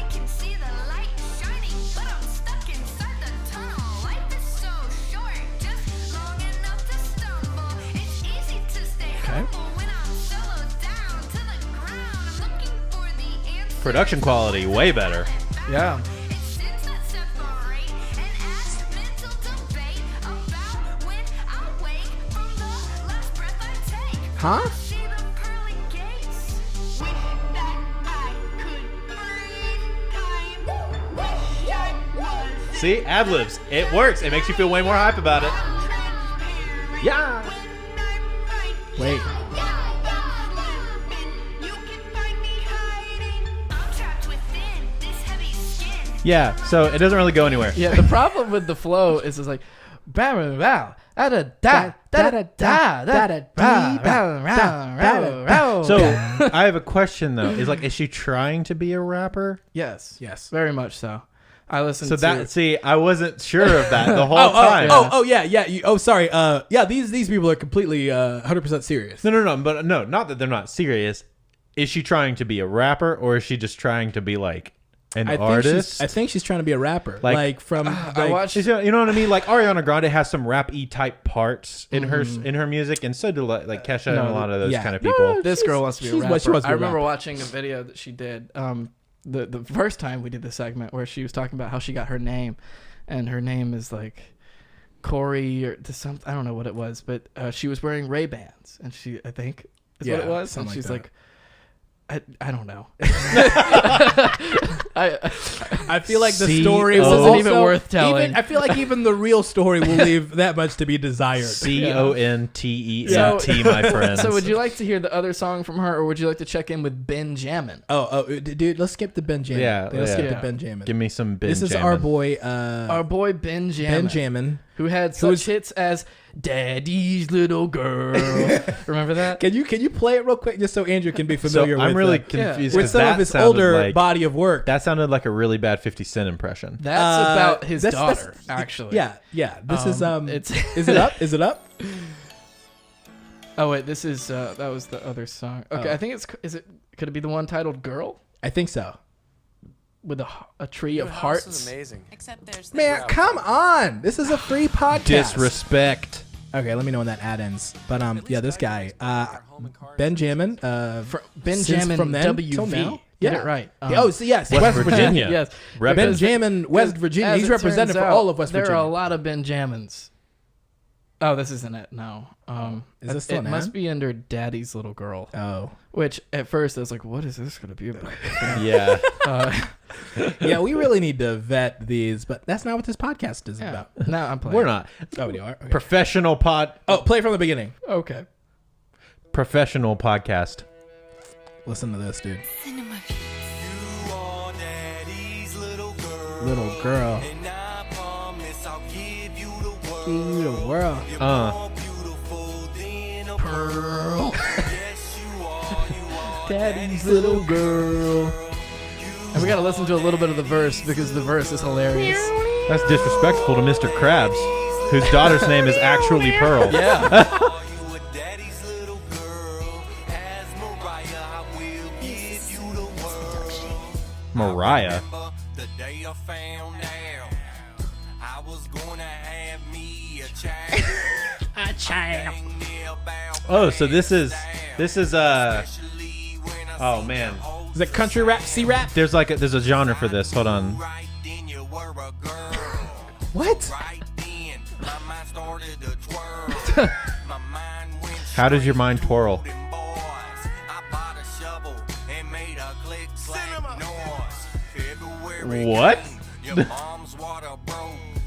can see the light shining, but I'm stuck inside the tunnel. Life is so short, just long enough to stumble. It's easy to stay humble when I'm soloed down to the ground. I'm looking for the answer. Production quality way better. Yeah. It's sins that separate and add mental debate about when I wake from the last breath I take. Huh? See the pearly gates. Wish that I could breathe time. Wish I was See, ad libs. It works. It makes you feel way more hype about it. transparent. Yeah. Wait. You can find me hiding. I'm trapped within this heavy skin. Yeah. So it doesn't really go anywhere. Yeah, the problem with the flow is it's like bow bow da da da da da da da. So I have a question though. Is she trying to be a rapper? Yes, Yes. very much so. I listened So to that see, I wasn't sure of that the whole time. Yeah. Sorry. Yeah. These people are completely 100% serious. No. But no, not that they're not serious. Is she trying to be a rapper or is she just trying to be like an artist? I think she's trying to be a rapper. Like- Like from. I watched. You know what I mean? Like Ariana Grande has some rap-y type parts in her music, and so do like Kesha and a lot of those yeah. kind of No, people. This girl wants to be a she's rapper. what she wants to be I a remember rapper. watching a video that she did. The first time we did the segment where she was talking about how she got her name, and her name is like Corey or to some. I don't know what it was, but she was wearing Ray-Bans, and I think is what Yeah, it was, and something she's like like. I don't know. I feel like the C- story This will isn't also, even worth telling. I feel like even the real story will leave that much to be desired. CONTENT, my friends. So would you like to hear the other song from her, or would you like to check in with Benjamin? Dude, let's skip the Benjamin. Yeah, Let's skip yeah. the Benjamin. Give me some This is Benjamin. our boy Our boy Benjamin. Benjamin. who had such hits as "Daddy's Little Girl." Remember that? Can you play it real quick just so Andrew can be familiar with I'm really confused with 'cause some that of his sounded older like- body of work. That sounded like a really bad 50 Cent impression. That's about his that's- daughter, actually. Yeah. This is it's is it up? Is it up? Oh wait, this is that was the other song. Okay, Oh. I think could it be the one titled "Girl" I think so. with a tree of This is hearts? amazing. Except there's Man, come on! This is a free podcast. Disrespect. Okay, let me know when that ad ends. But yeah, this guy, Benjamin, Benjamin from then till WV. now. Get Yeah. it right. Yes, West Virginia. Yes. Reppin'. Benjamin, West Virginia. As He's it represented turns for out, all of West There Virginia. are a lot of Benjamins. Oh, this isn't it. No. Is this still it an must ad? be under Daddy's Little Girl. Oh. Which at first I was like, what is this going to be about? Yeah. Yeah, we really need to vet these, but that's not what this podcast is Yeah. about. No, I'm playing. We're not. Oh, you are? Okay. Professional Play from the beginning. Okay. professional podcast. Listen to this, dude. cinema. You are Daddy's little girl. Little girl. And I promise I'll give you the world. The world. You're more beautiful than a pearl. Yes, you are Daddy's little girl. And we got to listen to a little bit of the verse because the verse is hilarious. That's disrespectful to Mr. Krabs, whose daughter's name is actually Pearl. Yeah. you a daddy's little girl. As Mariah, I will give you the world. Mariah. Remember the day I found out I was gonna have me a child. A child. Oh, so this is oh man. Is it country rap, C-rap? There's a genre for this. Hold on. Right then you were a girl. What? Right then my mind started to twirl. My mind went How does your mind twirl? straight and boys. I bought a shovel and made a click clack noise. February What? came, your mom's water broke.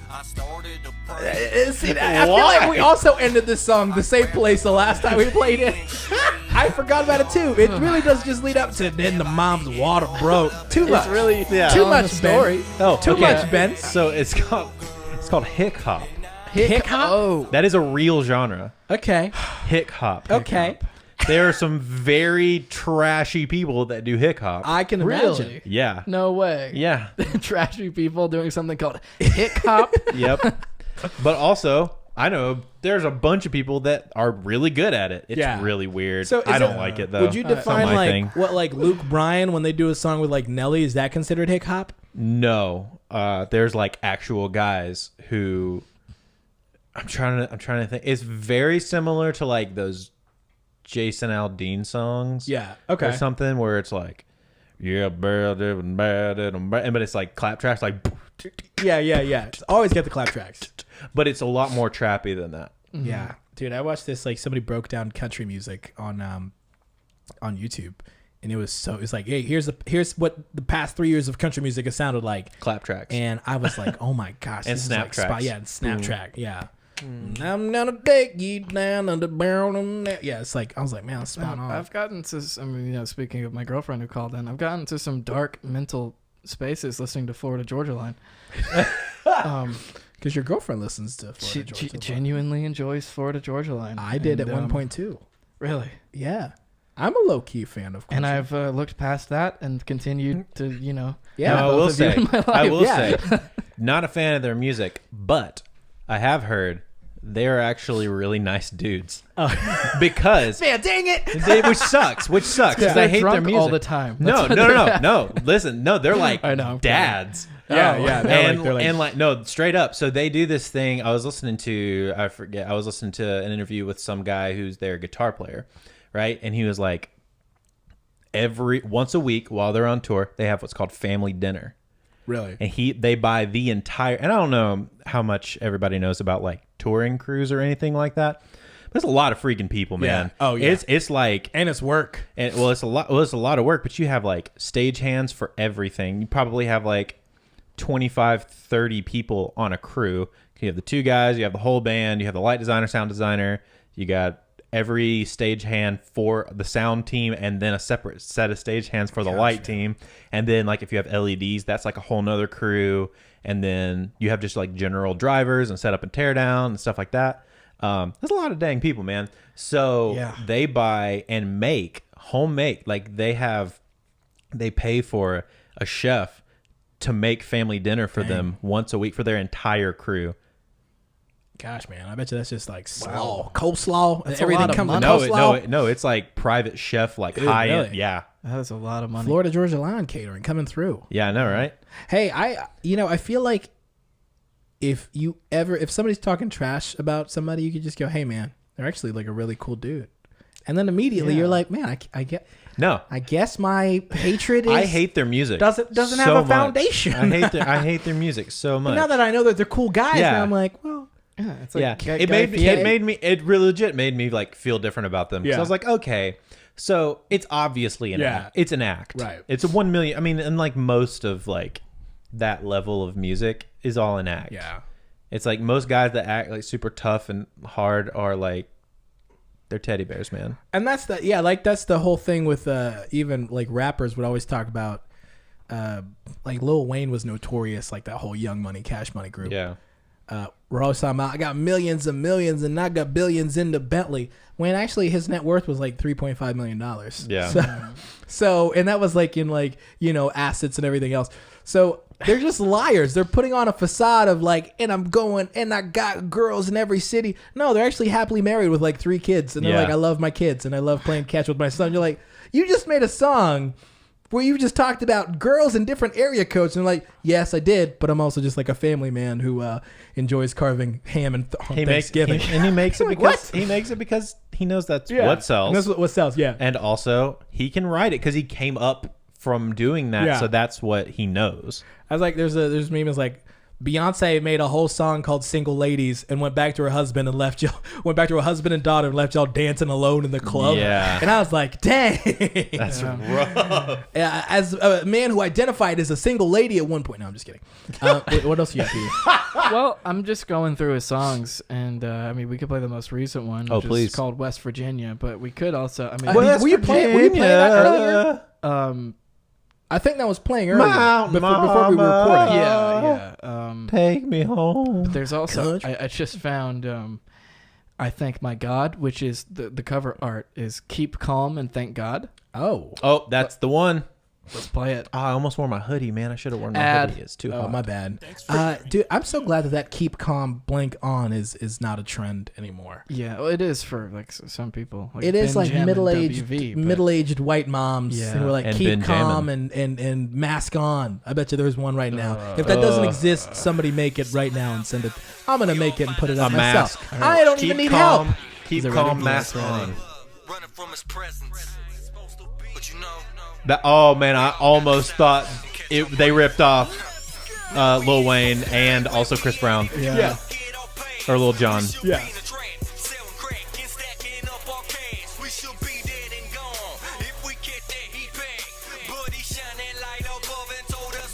I started to pray. See, I feel like we also ended this song the same place the last time we played it. I forgot about it too. It really does just lead up to then the mom's water broke. Too much. It's really Too telling much the story. Ben. Oh, Too okay. much, Ben. So it's called hick hop. Hick hop? Oh. That is a real genre. Okay. Hick hop. Okay. There are some very trashy people that do hick hop. I can imagine. Really? Yeah. No way. Yeah. Trashy people doing something called hick hop. Yep. But also, I know there's a bunch of people that are really good at it. It's Yeah. really weird. So I is don't it- like it though. Would you It's not define my like thing. what like Luke Bryan when they do a song with like Nelly? Is that considered hick hop? No. There's like actual guys who I'm trying to think. It's very similar to like those Jason Aldean songs. Yeah. Okay. Or something where it's like, yeah, bad, but it's like clap tracks, like, Yeah. Just always get the clap tracks. but it's a lot more trappy than that. Yeah, dude, I watched this. Like somebody broke down country music on YouTube, and it was like, hey, here's what the past 3 years of country music has sounded like. Clap tracks. And I was like, oh my gosh, And this snap is like tracks. Yeah, and snap track. Yeah. I'm gonna take you down on the barrel. Yeah, it's like I was like, man, that's spot on. I've gotten to some, speaking of my girlfriend who called in, I've gotten to some dark mental spaces listening to Florida Georgia Line. Because your girlfriend listens to Florida She Georgia Line. genuinely enjoys Florida Georgia Line. I did And, at one point too. Really? Yeah, I'm a low key fan of. And country. I've looked past that and continued to, Yeah, No, I both will of you say, in my I life. will Yeah. say, not a fan of their music, but I have heard they are actually really nice dudes. Because man, dang it. which sucks because They're I hate their drunk music all the time. No, That's no, what no, they're no, no. Listen, no, they're like I know, I'm dads. Yeah. And like no, straight up. So they do this thing. I was listening to an interview with some guy who's their guitar player, right? And he was like, once a week while they're on tour, they have what's called family dinner. Really? And they buy the entire, and I don't know how much everybody knows about like touring crews or anything like that. But there's a lot of freaking people, man. Yeah. Oh, yeah. It's like, And it's work. and it's a lot of work, but you have like stage hands for everything. You probably have like 25, 30 people on a crew. You have the two guys, you have the whole band, you have the light designer, sound designer, you got every stagehand for the sound team, and then a separate set of stagehands for the light team. And then like if you have LEDs, that's like a whole nother crew. And then you have just like general drivers and setup and tear down and stuff like that. There's a lot of dang people, man. So they buy and make homemade, like they pay for a chef to make family dinner for them once a week for their entire crew. Gosh, man, I bet you that's just like slaw, coleslaw. That's Everything comes with coleslaw. No, it's like private chef, like Dude, high really? end. Yeah, That's a lot of money. Florida Georgia Line catering coming through. Yeah, I know, right? Hey, I feel like if somebody's talking trash about somebody, you could just go, "Hey, man, they're actually like a really cool dude," and then immediately you're like, "Man, I get." No, I guess my hatred is. I hate their music. Doesn't so have a much. foundation. I hate their music so much. But now that I know that they're cool guys, now I'm like, well, it's like it really legit made me like feel different about them. Because I was like, okay, so it's obviously an act. It's an act, right? It's a 1 million. I mean, and like most of like that level of music is all an act. Yeah, it's like most guys that act like super tough and hard are like. They're teddy bears, man. And that's the whole thing with even like rappers would always talk about like Lil Wayne was notorious, like that whole Young Money, Cash Money group. Yeah. We're always talking about I got millions and millions and I got billions in the Bentley. When actually his net worth was like $3.5 million. Yeah. So and that was like in like, assets and everything else. So they're just liars. They're putting on a facade of like, and I'm going and I got girls in every city. No, they're actually happily married with like 3 kids. And they're like, I love my kids and I love playing catch with my son. You're like, you just made a song where you just talked about girls in different area codes. And they're like, yes, I did. But I'm also just like a family man who enjoys carving ham and Thanksgiving. He makes it because he makes it because he knows that's what sells. And that's what sells, yeah. And also he can write it because he came up from doing that, so that's what he knows. I was like, there's memes like Beyonce made a whole song called "Single Ladies" and went back to her husband and daughter and left y'all dancing alone in the club. Yeah, and I was like, dang, that's rough. As a man who identified as a single lady at one point. No, I'm just kidding. What else you got, Peter? Well, I'm just going through his songs, and I mean, we could play the most recent one, which is called West Virginia, but we could also, I mean, were you playing that earlier? I think that was playing earlier before we were recording. Yeah. Take me home. But there's also I just found I Thank My God, which is the cover art is Keep Calm and Thank God. Oh, that's the one. Let's play it. Oh, I almost wore my hoodie, man. I should have worn my hoodie. It's too hot. Oh, my bad. Dude, I'm so glad that Keep Calm Blank On is not a trend anymore. Yeah, well, it is for like some people. Like it is like Ben middle-aged white moms who are like and Keep Ben Calm and Mask On. I bet you there's one right now. If that doesn't exist, somebody make it right now and send it. I'm gonna make it and put it up myself. Mask. I don't even need help. Keep calm, mask on. Running from his presence. But you know. Oh man, I almost thought they ripped off Lil Wayne and also Chris Brown. Yeah. Or Lil Jon. Yeah.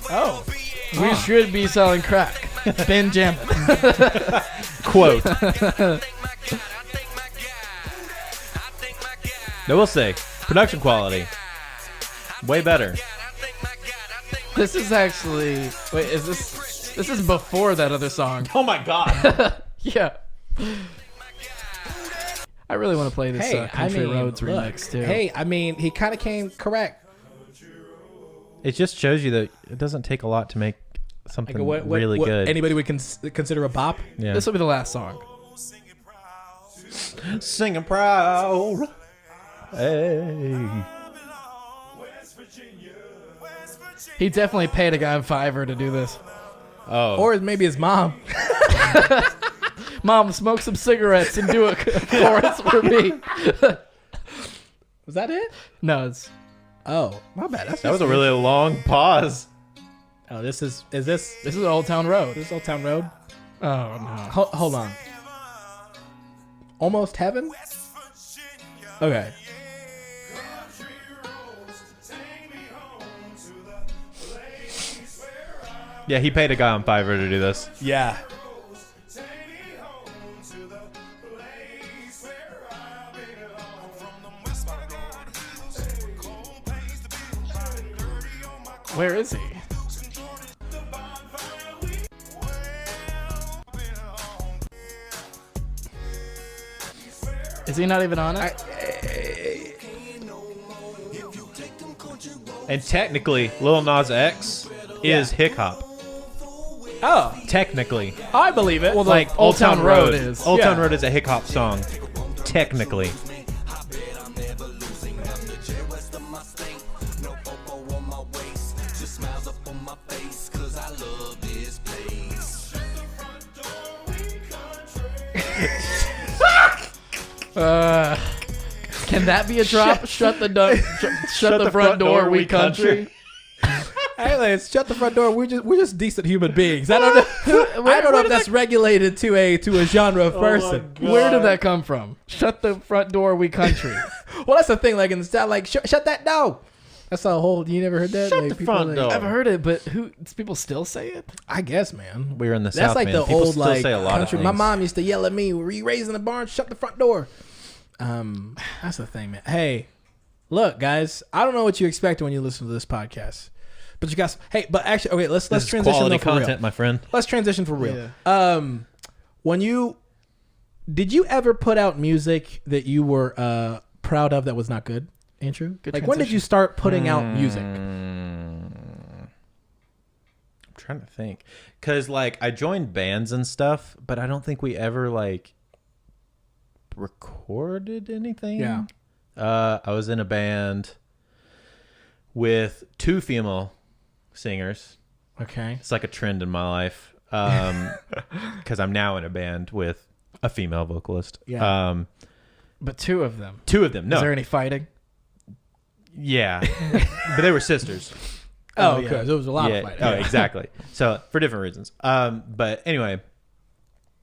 Oh, we should be selling crack. Benjamin. Quote. I will say, production quality. Way better. This is actually... Wait, is this... This is before that other song. Oh my god. Yeah. I really want to play this Country Roads remix too. Hey, I mean, he kind of came correct. It just shows you that it doesn't take a lot to make something really good. Anybody would consider a bop? Yeah. This will be the last song. Singing proud. Hey. He definitely paid a guy in Fiverr to do this. Oh. Or maybe his mom. Mom, smoke some cigarettes and do a chorus for me. Was that it? No, it's... Oh, my bad. That was a really long pause. Oh, this is Old Town Road. This is Old Town Road? Oh, no. Hold on. Almost Heaven? Okay. Yeah, he paid a guy on Fiverr to do this. Yeah. Where is he? Is he not even on it? And technically, Lil Nas X is hip hop. Oh, Technically. I believe it. Well, Like Old Town Road is. Old Town Yeah. Road is a hip hop song. Technically. Can that be a drop? Shut the front door, we country. Hey, Lance, shut the front door. We're just decent human beings. I don't know. I don't know if that's regulated to a genre of person. Where did that come from? Shut the front door, we country. Well, that's the thing. Like in the South, like shut that door. That's a whole. You never heard that? Shut like, the people, front like- door. I've heard it, but does people still say it? I guess, man. We're in the That's South, like man. the People old still like say a lot country. of My things. mom used to yell at me, "Were you raised in the barn? Shut the front door." That's the thing, man. Hey, look, guys. I don't know what you expect when you listen to this podcast, but you guys. Hey, but actually, okay. Let's This is transition quality though for real. content, my friend. Let's transition for real. Did you ever put out music that you were proud of that was not good, Andrew? Good Like when did transition. you start putting out music? I'm trying to think. Because, like, I joined bands and stuff, but I don't think we ever, like, recorded anything. Yeah. I was in a band with 2 female singers. Okay. It's like a trend in my life. Because I'm now in a band with a female vocalist. Yeah. But 2 of them. 2 of them. No. Is there any fighting? Yeah. But they were sisters. Oh, yeah. okay. There was a lot of fighting. Oh, exactly. So for different reasons. But anyway,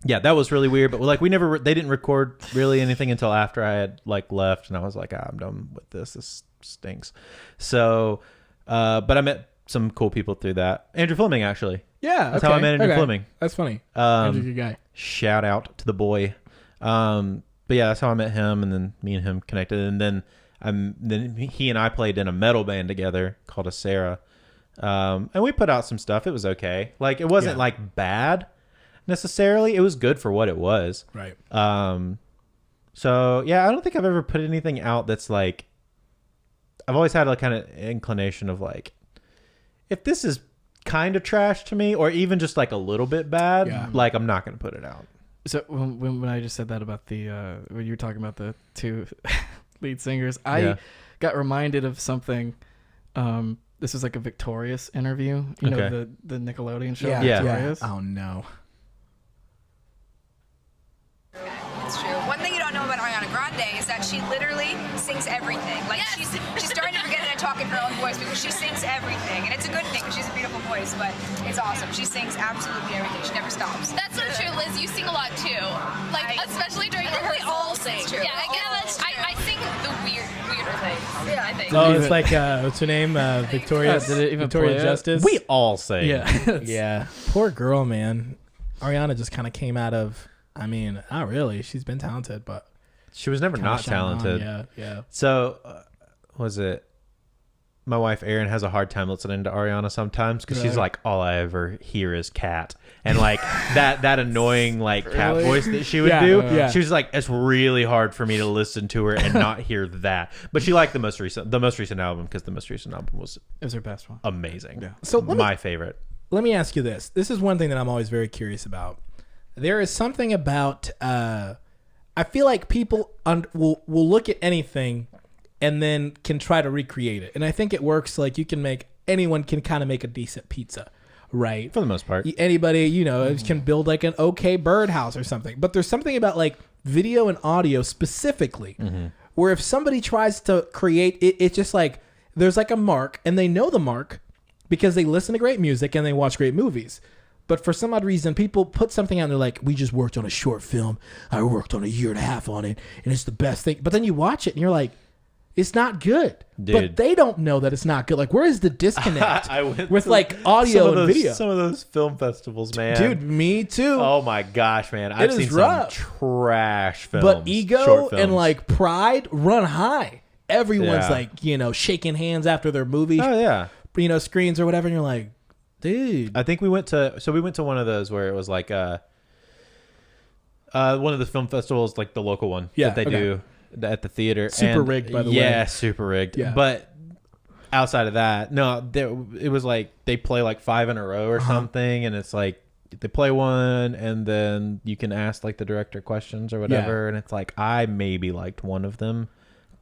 yeah, that was really weird. But like, they didn't record really anything until after I had like left, and I was like, I'm done with this. This stinks. So, but I met some cool people through that. Andrew Fleming, actually. Yeah. That's how I met Andrew Fleming. That's funny. Andrew's a good guy. Shout out to the boy. But yeah, that's how I met him, and then me and him connected, and then he and I played in a metal band together called Acera. And we put out some stuff. It was okay. Like, it wasn't like bad necessarily. It was good for what it was. Right. So yeah, I don't think I've ever put anything out that's like, I've always had a kind of inclination of like, if this is kind of trash to me, or even just like a little bit bad, like I'm not going to put it out. So when I just said that about the when you were talking about the 2 lead singers, I got reminded of something. This was like a Victorious interview. You know, the Nickelodeon show. Yeah. Victorious? Oh no. It's true. One thing you don't know about Ariana Grande is that she literally sings everything. Like she's starting to forget how to talk in her own voice because she sings everything, and it's a good thing because she's a beautiful voice. But it's awesome. She sings absolutely everything. She never stops. That's so true, Liz. You sing a lot too. Like especially during rehearsals. We all sing. It's true. Yeah, I sing the weirder things. Yeah, I think. Oh, it's like what's her name? Victoria. Did it even Victoria play it? Justice. We all say. Yeah. Yeah. Poor girl, man. Ariana just kind of came out of. I mean, not really. She's been talented, but She was never kinda not shined on. talented. Yeah. So, was it? My wife Erin has a hard time listening to Ariana sometimes because she's Right. like, all I ever hear is cat, and like that annoying like cat Really? voice that she would Yeah, do. yeah. She was like, it's really hard for me to listen to her and not hear that. But she liked the most recent album because the most recent album was It was her best one. amazing. Yeah. So my favorite. Let me ask you this. This is one thing that I'm always very curious about. There is something about. I feel like people will look at anything and then can try to recreate it, and I think it works. Like anyone can kind of make a decent pizza, right? For the most part. Anybody can build like an okay birdhouse or something. But there's something about like video and audio specifically, where if somebody tries to create it, it's just like there's like a mark, and they know the mark because they listen to great music and they watch great movies. But for some odd reason, people put something out and they're like, we just worked on a short film. I worked on 1.5 years on it, and it's the best thing. But then you watch it and you're like, it's not good. Dude. But they don't know that it's not good. Like, where is the disconnect I went with to like audio and video? Some of those film festivals, man. Dude, me too. Oh my gosh, man! I've is seen rough. some trash films, But short ego films. and like pride run high. Everyone's Yeah. like, shaking hands after their movie. oh yeah, screens or whatever, and you're like, dude. I think we went to one of those where it was like one of the film festivals, like the local one that they do at the theater. Super rigged, by the way. Yeah, super rigged. Yeah. But outside of that, no, it was like they play like 5 in a row or something, and it's like they play one, and then you can ask like the director questions or whatever, and it's like I maybe liked one of them,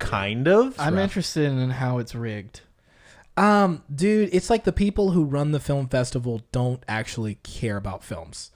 kind of. I'm interested in how it's rigged. Dude, it's like the people who run the film festival don't actually care about films.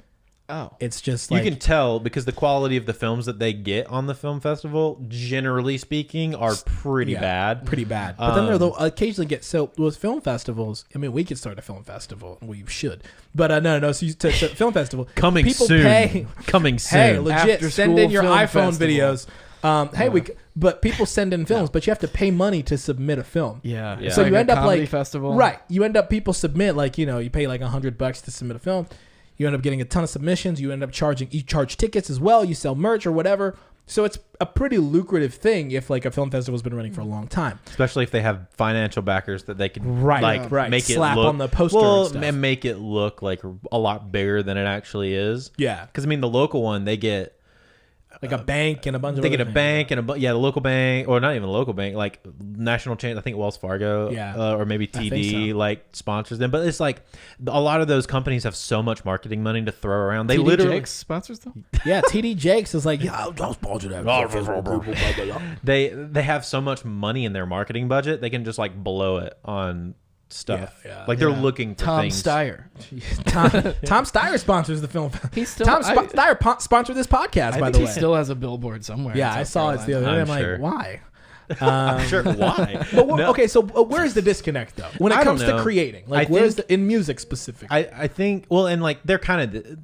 Oh. It's just like... You can tell because the quality of the films that they get on the film festival, generally speaking, are pretty bad. Pretty bad. But then they'll occasionally get... So with film festivals, I mean, we could start a film festival. We should. But no. So to film festival... Coming people soon. Pay, Coming soon. Hey, legit, After send school in your film iPhone festival. videos. But people send in films, but you have to pay money to submit a film. Yeah. So you end up like... festival. Right. You end up, people submit like, you pay like $100 to submit a film. You end up getting a ton of submissions. You end up you charge tickets as well. You sell merch or whatever. So it's a pretty lucrative thing if like a film festival has been running for a long time. Especially if they have financial backers that they can make slap it look, on the poster and make it look like a lot bigger than it actually is. Yeah. Because I mean, the local one, they get like a bank and a bunch of they get a other bank and the local bank, or not even a local bank, like national chain. I think Wells Fargo, or maybe TD like sponsors them. But it's like a lot of those companies have so much marketing money to throw around. They TD literally Jakes sponsors them. Yeah, TD Jakes is like, I'll sponsor that. They have so much money in their marketing budget, they can just like blow it on stuff. Like they're looking for Tom things. Steyer. Tom Steyer sponsors the film. He's still Steyer sponsored this podcast, by I the think way. he still has a billboard somewhere. Yeah, in I South saw it the other day. I'm sure. like, why? I'm sure why. But okay, so where's the disconnect though when it I comes don't to know. creating? I Like, where's in music specifically? I think and like they're kind of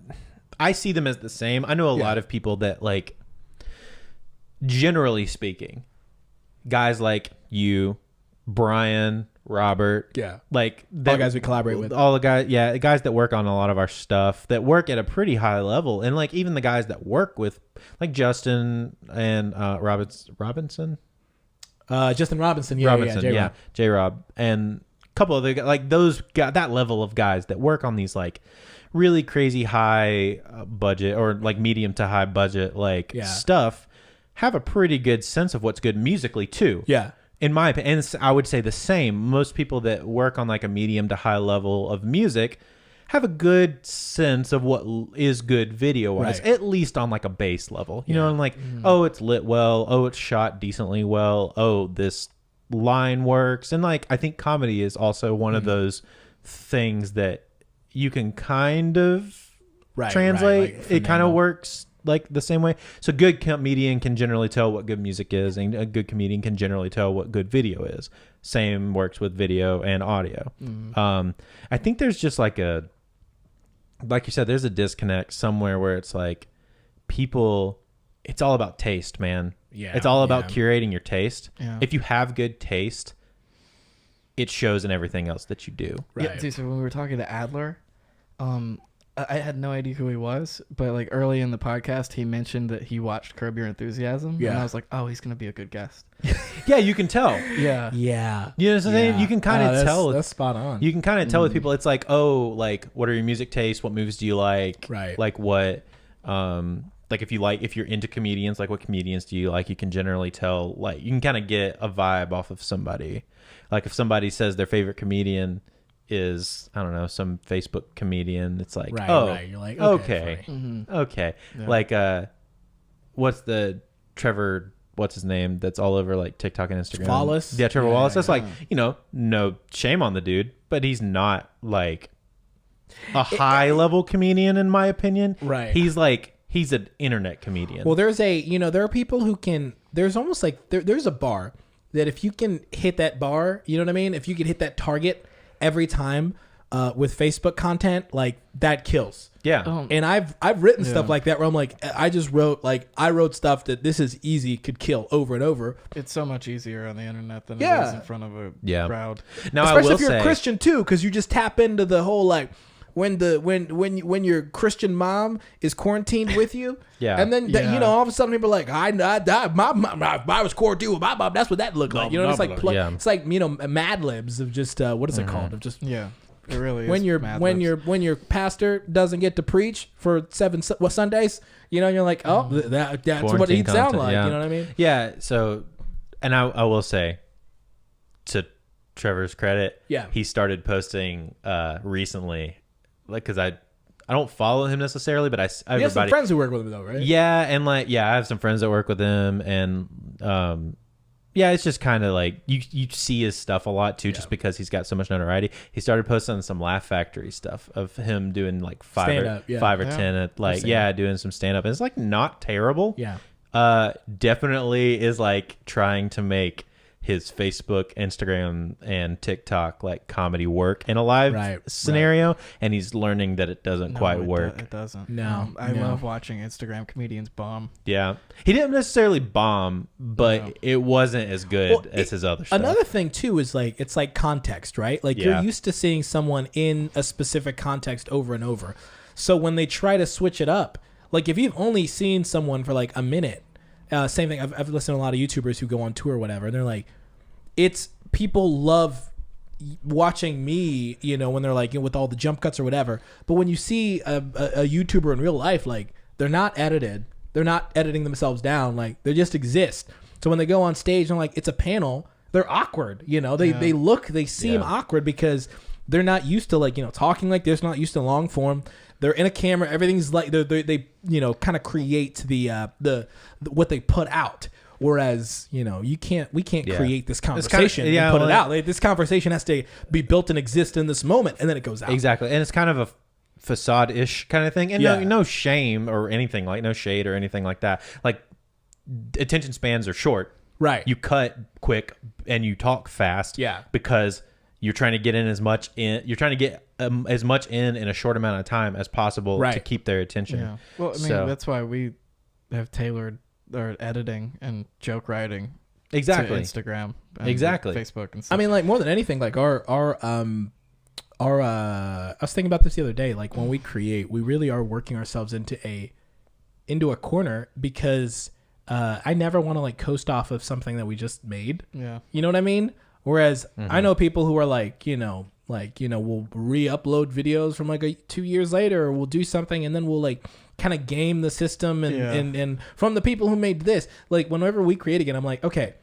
I see them as the same. I know a lot of people that like, generally speaking, guys like you, Brian, Robert, like all the guys we collaborate with, all the guys that work on a lot of our stuff, that work at a pretty high level, and like even the guys that work with like Justin and Robinson. Justin Robinson, J-Rob, and a couple other guys, like those guys, that level of guys that work on these like really crazy high budget or like medium to high budget stuff, have a pretty good sense of what's good musically too. Yeah. In my opinion, and I would say the same. Most people that work on like a medium to high level of music have a good sense of what is good video wise, at least on like a base level. You know, and like, oh, it's lit well. Oh, it's shot decently well. Oh, this line works. And like, I think comedy is also one of those things that you can kind of translate. Like, it kind of works like the same way. So good comedian can generally tell what good music is, and a good comedian can generally tell what good video is. Same works with video and audio. I think there's just like you said, there's a disconnect somewhere where it's like people, it's all about taste, man. Yeah. It's all about curating your taste. Yeah. If you have good taste, it shows in everything else that you do. Right. Yeah, dude, so when we were talking to Adler, I had no idea who he was, but like early in the podcast, he mentioned that he watched Curb Your Enthusiasm. Yeah. And I was like, oh, he's going to be a good guest. Yeah, you can tell. Yeah. Yeah. You know what I'm saying? You can kind of tell. That's spot on. You can kind of tell with people. It's like, oh, like, what are your music tastes? What movies do you like? Right. Like what, like if you're into comedians, like what comedians do you like? You can generally tell, like, you can kind of get a vibe off of somebody. Like if somebody says their favorite comedian is, I don't know, some Facebook comedian, it's like, you're like, okay. Yeah. Like, what's the Trevor, what's his name, that's all over like TikTok and Instagram? Wallace? Yeah, Trevor Wallace. That's like, no shame on the dude, but he's not like a high level comedian in my opinion. Right. He's an internet comedian. Well, there are people who can, there's almost like, there's a bar that if you can hit that bar, you know what I mean? If you can hit that target every time with Facebook content, like that kills. Yeah. And I've written stuff like that where I'm like, I wrote stuff that this is easy, could kill over and over. It's so much easier on the internet than it is in front of a crowd. Now, especially I will if you're say, a Christian too, because you just tap into the whole like, when your Christian mom is quarantined with you. Yeah. And then you know, all of a sudden people are like, I was quarantined with my mom. That's what that looked like. You know, it's like it's like, you know, Mad Libs of just what is it called? Of just Yeah. It really is. When your pastor doesn't get to preach for 7 Sundays, you know, you're like, oh, that's what he'd sound like. Yeah. You know what I mean? Yeah. So, and I will say, to Trevor's credit, he started posting recently, like, because I don't follow him necessarily, but I you have some friends who work with him though, right? Yeah, and I have some friends that work with him, and yeah, it's just kind of like you see his stuff a lot too, just because he's got so much notoriety. He started posting some Laugh Factory stuff of him doing like 5 or 10 at like doing some stand up. It's like not terrible. Yeah. Definitely is like trying to make his Facebook, Instagram, and TikTok like comedy work in a live scenario, and he's learning that it doesn't quite work. It doesn't. No, I love watching Instagram comedians bomb. Yeah, he didn't necessarily bomb, but it wasn't as good as his other stuff. Another thing too is like it's like context, right? Like you're used to seeing someone in a specific context over and over. So when they try to switch it up, like if you've only seen someone for like a minute, same thing. I've listened to a lot of YouTubers who go on tour or whatever, and they're like, it's people love watching me, you know, when they're like, you know, with all the jump cuts or whatever. But when you see a YouTuber in real life, like they're not edited, they're not editing themselves down, like they just exist. So when they go on stage and like it's a panel, they're awkward, you know. They seem awkward because they're not used to like, you know, talking like this, not used to long form. They're in a camera, everything's like they you know, kind of create the what they put out. Whereas, you know, we can't create this conversation and put it out. Like, this conversation has to be built and exist in this moment, and then it goes out. Exactly, and it's kind of a facade-ish kind of thing, and no shame or anything, like no shade or anything like that. Like attention spans are short. Right. You cut quick and you talk fast. Yeah. Because you're trying to get in as much in. You're trying to get as much in a short amount of time as possible to keep their attention. Yeah. Well, I mean, that's why we have tailored our editing and joke writing to Instagram and Facebook and stuff. I mean, like more than anything, like our I was thinking about this the other day, like when we create, we really are working ourselves into a corner because I never want to like coast off of something that we just made. Yeah. You know what I mean? Whereas I know people who are like, we'll re-upload videos from like 2 years later, or we'll do something and then we'll like kind of game the system and from the people who made this, like whenever we create again, I'm like, okay,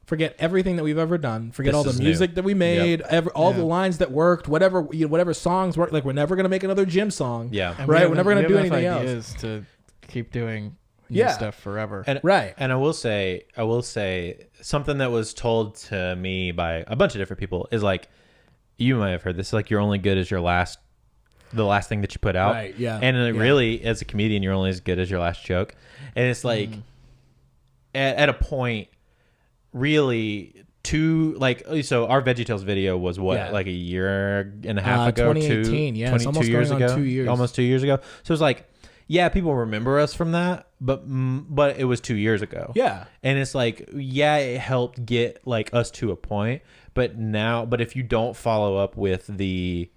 forget everything that we've ever done. Forget all the music that we made, all the lines that worked, whatever songs worked. Like we're never going to make another gym song. Yeah. Right. We're never going to do anything else. To keep doing new stuff forever. And, And I will say something that was told to me by a bunch of different people is like, you might have heard this, like you're only good as the last thing that you put out. Right, yeah. And really, as a comedian, you're only as good as your last joke. And it's like, at a point, really, so our VeggieTales video was like a year and a half ago? 2018, yeah. It's almost 2 years going on ago. 2 years. Almost 2 years ago. So it's like, yeah, people remember us from that, but it was 2 years ago. Yeah. And it's like, yeah, it helped get like us to a point, but if you don't follow up with the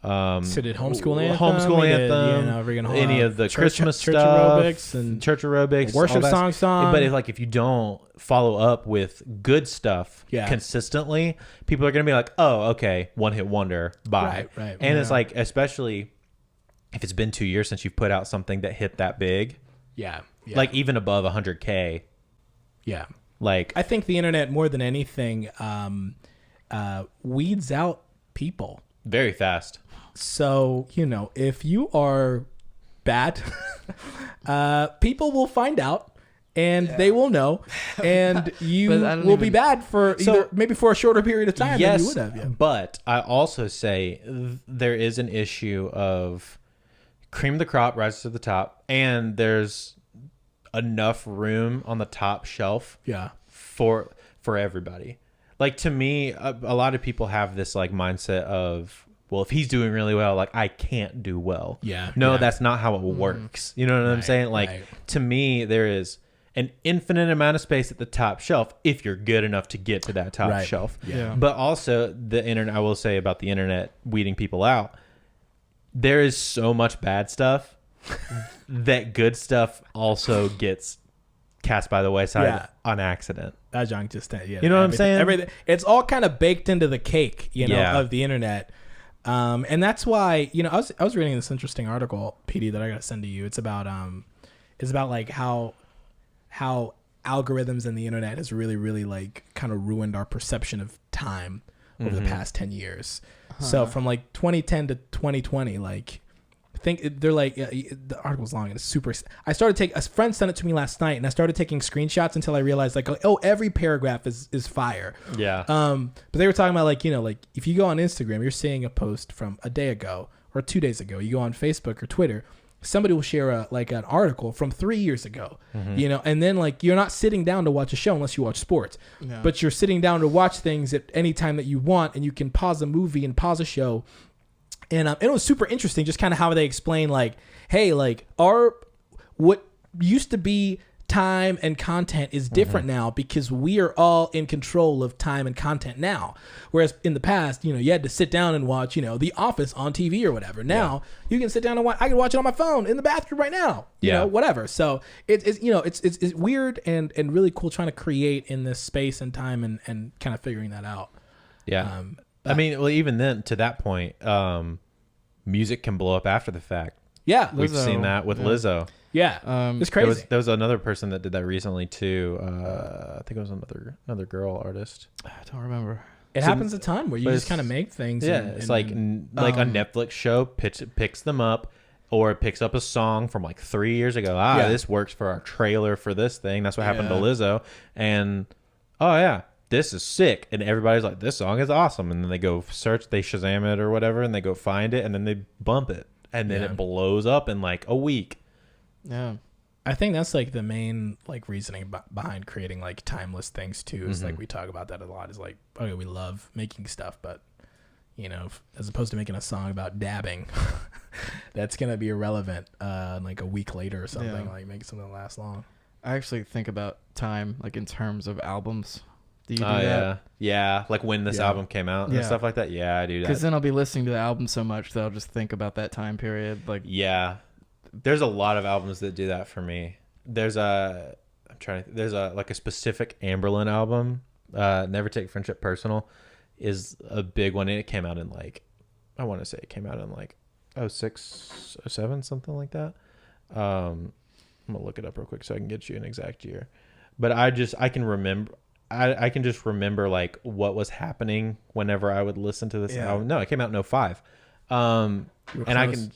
so did homeschool anthem, any of the Christmas church stuff, aerobics and church aerobics, worship song. But if you don't follow up with good stuff consistently, people are gonna be like, oh, okay, one hit wonder, bye. Right. And it's like, especially if it's been 2 years since you've put out something that hit that big, like even above 100K. Yeah. Like, I think the internet more than anything weeds out people very fast. So, you know, if you are bad, people will find out and they will know, and you will be bad for maybe for a shorter period of time than you would have. Yeah. But I also say there is an issue of cream of the crop rises to the top, and there's enough room on the top shelf for everybody. Like, to me, a lot of people have this like mindset of, well, if he's doing really well, like I can't do well. Yeah. No, that's not how it works. You know what I'm saying? Like, to me, there is an infinite amount of space at the top shelf if you're good enough to get to that top shelf. Yeah. But also the internet, I will say about the internet weeding people out, there is so much bad stuff that good stuff also gets cast by the wayside on accident. That junk just yeah. You know what I'm saying? Everything. It's all kind of baked into the cake, of the internet. And that's why, I was reading this interesting article, PD, that I gotta send to you. It's about like how algorithms and the internet has really, really like kind of ruined our perception of time over the past 10 years. So from like 2010 to 2020, like they're like the article's long and it's super. I started a friend sent it to me last night and I started taking screenshots until I realized like, oh, every paragraph is fire. Yeah. But they were talking about like, like if you go on Instagram, you're seeing a post from a day ago or 2 days ago. You go on Facebook or Twitter, somebody will share an article from 3 years ago, and then like you're not sitting down to watch a show unless you watch sports, but you're sitting down to watch things at any time that you want, and you can pause a movie and pause a show. And it was super interesting, just kind of how they explain like, hey, like what used to be time and content is different now because we are all in control of time and content now. Whereas in the past, you had to sit down and watch, The Office on TV or whatever. Now you can sit down and watch. I can watch it on my phone in the bathroom right now. You know, whatever. So it's weird and really cool trying to create in this space and time and kind of figuring that out. Yeah. I mean, well, even then, to that point, music can blow up after the fact. Yeah, we've seen that with Lizzo. Yeah, it's crazy. There was another person that did that recently too. I think it was another girl artist. I don't remember. It happens a ton where you just kind of make things. Yeah, it's like a Netflix show picks them up, or it picks up a song from like 3 years ago. This works for our trailer for this thing. That's what happened to Lizzo. And this is sick, and everybody's like, this song is awesome, and then they go search, they Shazam it or whatever, and they go find it, and then they bump it, and then it blows up in like a week. Yeah, I think that's like the main like reasoning behind creating like timeless things too. Is like we talk about that a lot. Is like, okay, we love making stuff, but as opposed to making a song about dabbing, that's gonna be irrelevant like a week later or something. Like make something that lasts long. I actually think about time like in terms of albums. Do you do that? Yeah. Like when this album came out and stuff like that. Yeah, I do that. Because then I'll be listening to the album so much that I'll just think about that time period. Like, there's a lot of albums that do that for me. There's a specific Amberlin album. Never Take Friendship Personal is a big one. It came out in like, I want to say it came out in like 06, 07, something like that. I'm gonna look it up real quick so I can get you an exact year. But I can remember. I can just remember like what was happening whenever I would listen to this album. No, it came out in 05. And I can,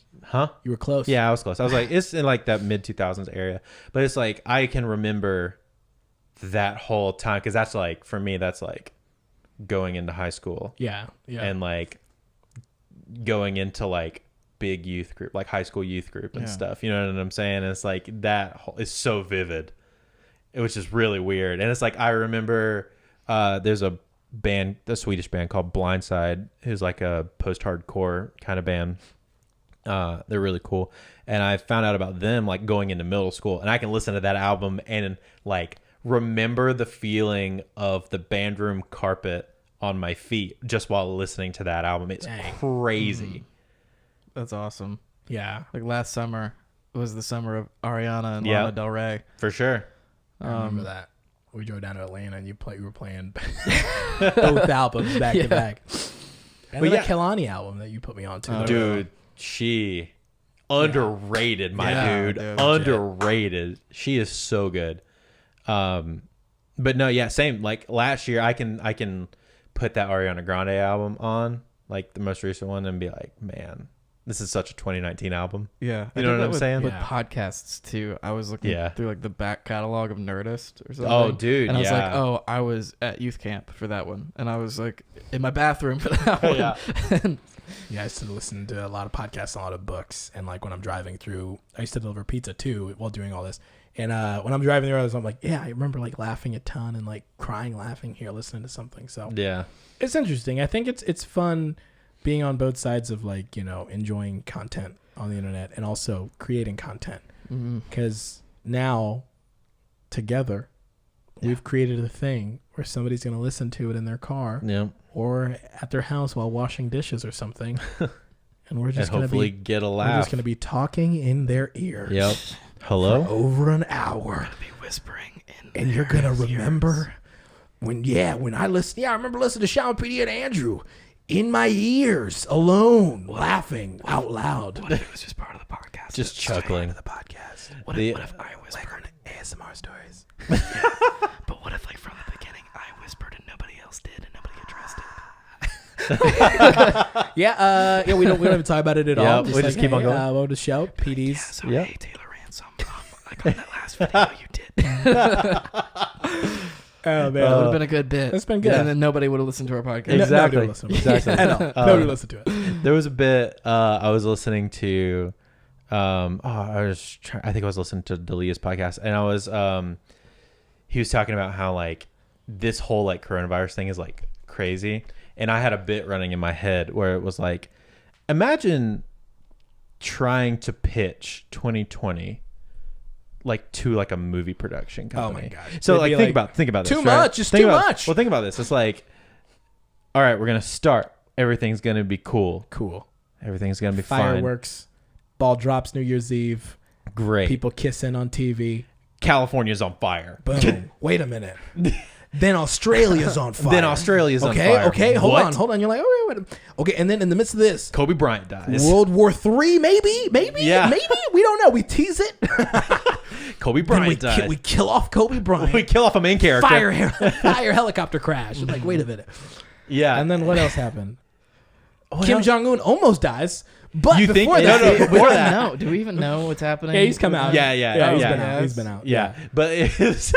You were close. Yeah, I was close. I was like, it's in like that mid 2000s area, but it's like, I can remember that whole time. Cause that's like, for me, that's like going into high school. Yeah. And like going into like big youth group, like high school youth group and stuff. You know what I'm saying? And it's like, that is so vivid. It was just really weird. And it's like, I remember there's a Swedish band called Blindside, who's like a post-hardcore kind of band. They're really cool. And I found out about them like going into middle school. And I can listen to that album and like remember the feeling of the band room carpet on my feet just while listening to that album. It's crazy. That's awesome. Yeah. Like last summer was the summer of Ariana and Lana Del Rey. For sure. I remember that. We drove down to Atlanta and you were playing both albums back to back. And the Kehlani album that you put me on to. Dude, she underrated, dude. Underrated. She is so good. But no, same. Like last year, I can put that Ariana Grande album on, like the most recent one, and be like, man, this is such a 2019 album. Yeah. You know what I'm saying? With podcasts, too. I was looking through, like, the back catalog of Nerdist or something. Oh, dude, and I was like, I was at youth camp for that one. And I was, like, in my bathroom for that one. I used to listen to a lot of podcasts, a lot of books. And, like, when I'm driving through, I used to deliver pizza, too, while doing all this. And when I'm driving through, I'm like, I remember, like, laughing a ton and, like, crying, laughing here, listening to something. So, it's interesting. I think it's fun being on both sides of like, enjoying content on the internet and also creating content. Because now together we've created a thing where somebody's going to listen to it in their car or at their house while washing dishes or something. And And we're just hopefully get a laugh. We're just going to be talking in their ear. Yep. Hello? For over an hour. Be whispering in And you're going to remember when I listen. Yeah, I remember listening to Sean, PD, and Andrew in my ears, alone, laughing out loud. What if it was just part of the podcast? Just chuckling. The podcast. What if I whispered? Like on ASMR stories. But what if, like, from the beginning, I whispered and nobody else did and nobody addressed it? Yeah, we don't even talk about it at all. We just keep on going. Welcome to the show, PD's. So, hey, Taylor Ransom, like on that last video you did. Oh man, That would have been a good bit. It's been good. And then nobody would have listened to our podcast. Exactly. Nobody listened to it. I know. Nobody listened to it. There was a bit I was listening to. I think I was listening to Delia's podcast, and I was he was talking about how like this whole like coronavirus thing is like crazy, and I had a bit running in my head where it was like, imagine trying to pitch 2020 like to like a movie production company. Oh my gosh. So It'd like be think about this. Too right? much. It's Think too about- much. Well, think about this. It's like, all right, we're gonna start. Everything's gonna be cool. Everything's gonna be fine. Fireworks. Ball drops New Year's Eve. Great. People kissing on TV. California's on fire. Boom. Wait a minute. Then Australia's on fire. Then Australia's on fire. Okay, hold What? on. You're like, okay, wait. Okay, and then in the midst of this, Kobe Bryant dies. World War III, maybe, Yeah. maybe. We don't know. We tease it. Kobe Then Bryant dies. we kill off Kobe Bryant. We kill off a main character. Fire helicopter crash. I'm like, wait a minute. Yeah. And then what else happened? Kim Jong-un almost dies. But You think- before no, that, no, We before don't that. know. Do we even know what's happening? Yeah, he's come out. Yeah. He's been out. Yeah. But it's,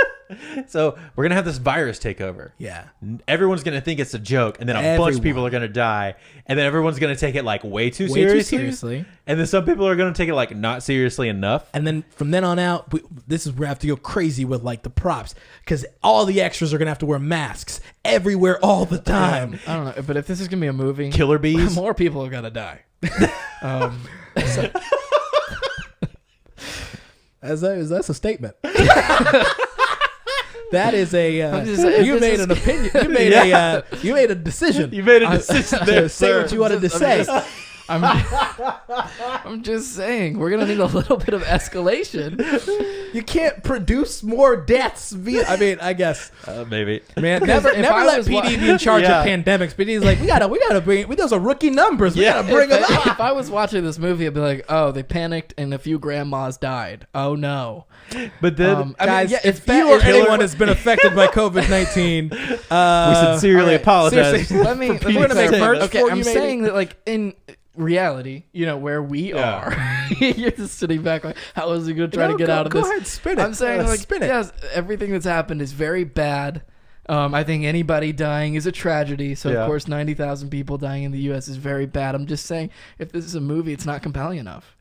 so we're going to have this virus take over. Yeah. Everyone's going to think it's a joke, and then a bunch of people are going to die, and then everyone's going to take it like way too seriously. And then some people are going to take it like not seriously enough. And then from then on out, this is where I have to go crazy with like the props, because all the extras are gonna have to wear masks everywhere all the time. I don't know, but if this is gonna be a movie, Killer bees. more people are gonna die. That's a statement. That is a I'm just saying, you if made this an is- opinion. You made you made a decision. You made a decision there, to say sir. what you wanted to say. I'm just saying we're gonna need a little bit of escalation. You can't produce more deaths via. I mean, I guess. Maybe. Man, never If let I was PD be in charge Yeah. of pandemics. PD's like, we gotta bring. Those are rookie numbers. We Yeah. gotta bring them If up. I was watching this movie, I'd be like, "Oh, they panicked and a few grandmas died. Oh no, But then, I mean, Guys, yeah, if bad- you or Killer- anyone has been affected by COVID-19, we sincerely all right, apologize. seriously. let me. We're gonna make merch Okay, for I'm you, maybe? saying that like in reality, you know, where we are, you're just sitting back like, how is he gonna try to get out of go this? ahead, spin it. I'm saying like, spin it. yes, everything that's happened is very bad. I think anybody dying is a tragedy. So Yeah. of course, 90,000 people dying in the U.S. is very bad. I'm just saying, if this is a movie, it's not compelling enough.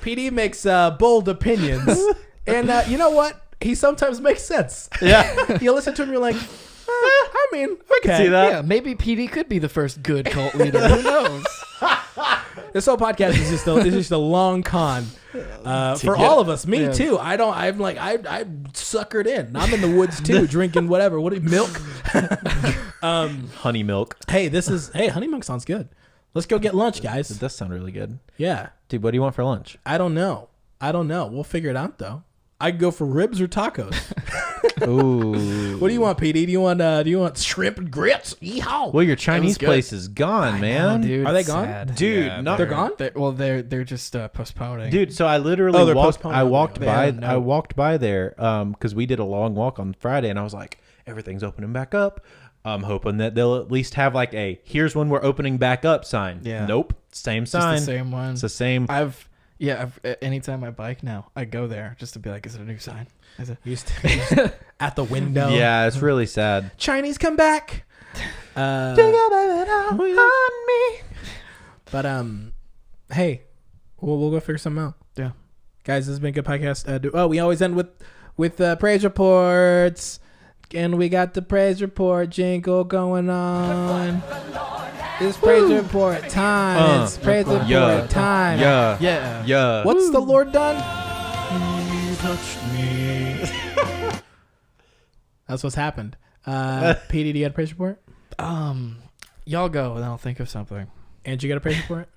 PD makes bold opinions, and you know what? He sometimes makes sense. Yeah. You listen to him, you're like, I mean, okay. can see that. Yeah, maybe PD could be the first good cult leader. Who knows? This whole podcast is just a long con for all of us. Me too. I'm suckered in. I'm in the woods too, drinking whatever. Milk? Honey milk. Hey, honey milk sounds good. Let's go get lunch, guys. It does sound really good. Yeah. Dude, what do you want for lunch? I don't know. We'll figure it out though. I could go for ribs or tacos. Ooh. What do you want, PD? Do you want shrimp and grits? Yeehaw. Well, your Chinese good. place is gone, man. Dude, Are they it's gone? sad. Dude, Yeah, not They're gone? They're just postponing. Dude, so I literally they're walked. postponing I it. walked by. no. I walked by there because we did a long walk on Friday, and I was like, everything's opening back up. I'm hoping that they'll at least have like a "Here's when we're opening back up" sign. Yeah. Nope, same Just sign. the same one. It's the same. Anytime I bike now, I go there just to be like, is it a new sign? Is it? Used at the window. Yeah, it's really sad. Chinese come back. But hey, we'll go figure something out. Yeah. Guys, this has been a good podcast. We always end with praise reports, and we got the praise report jingle going on. It's praise report time. It's praise report time. Yeah. What's the Lord done? He touched me. That's what's happened. PD, do you got a praise report? Y'all go, and I'll think of something. And you got a praise report?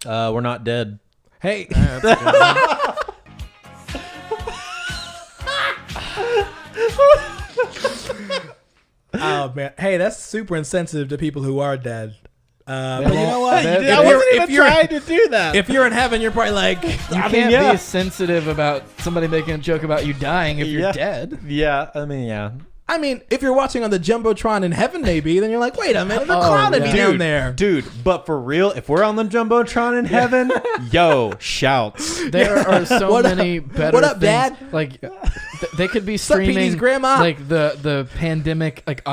We're not dead. Hey. Oh man, hey, that's super insensitive to people who are dead. But you know what? I wasn't even trying to do that. If you're in heaven, you're probably like, You can't be sensitive about somebody making a joke about you dying if you're dead. Yeah, I mean, yeah. I mean, if you're watching on the Jumbotron in heaven, maybe, then you're like, wait a minute, the clown would be down there. Dude, but for real, if we're on the Jumbotron in heaven, yo, shouts. There are so many better What up, things. Dad? Like, they could be What's up, streaming Petey's grandma? like the pandemic, like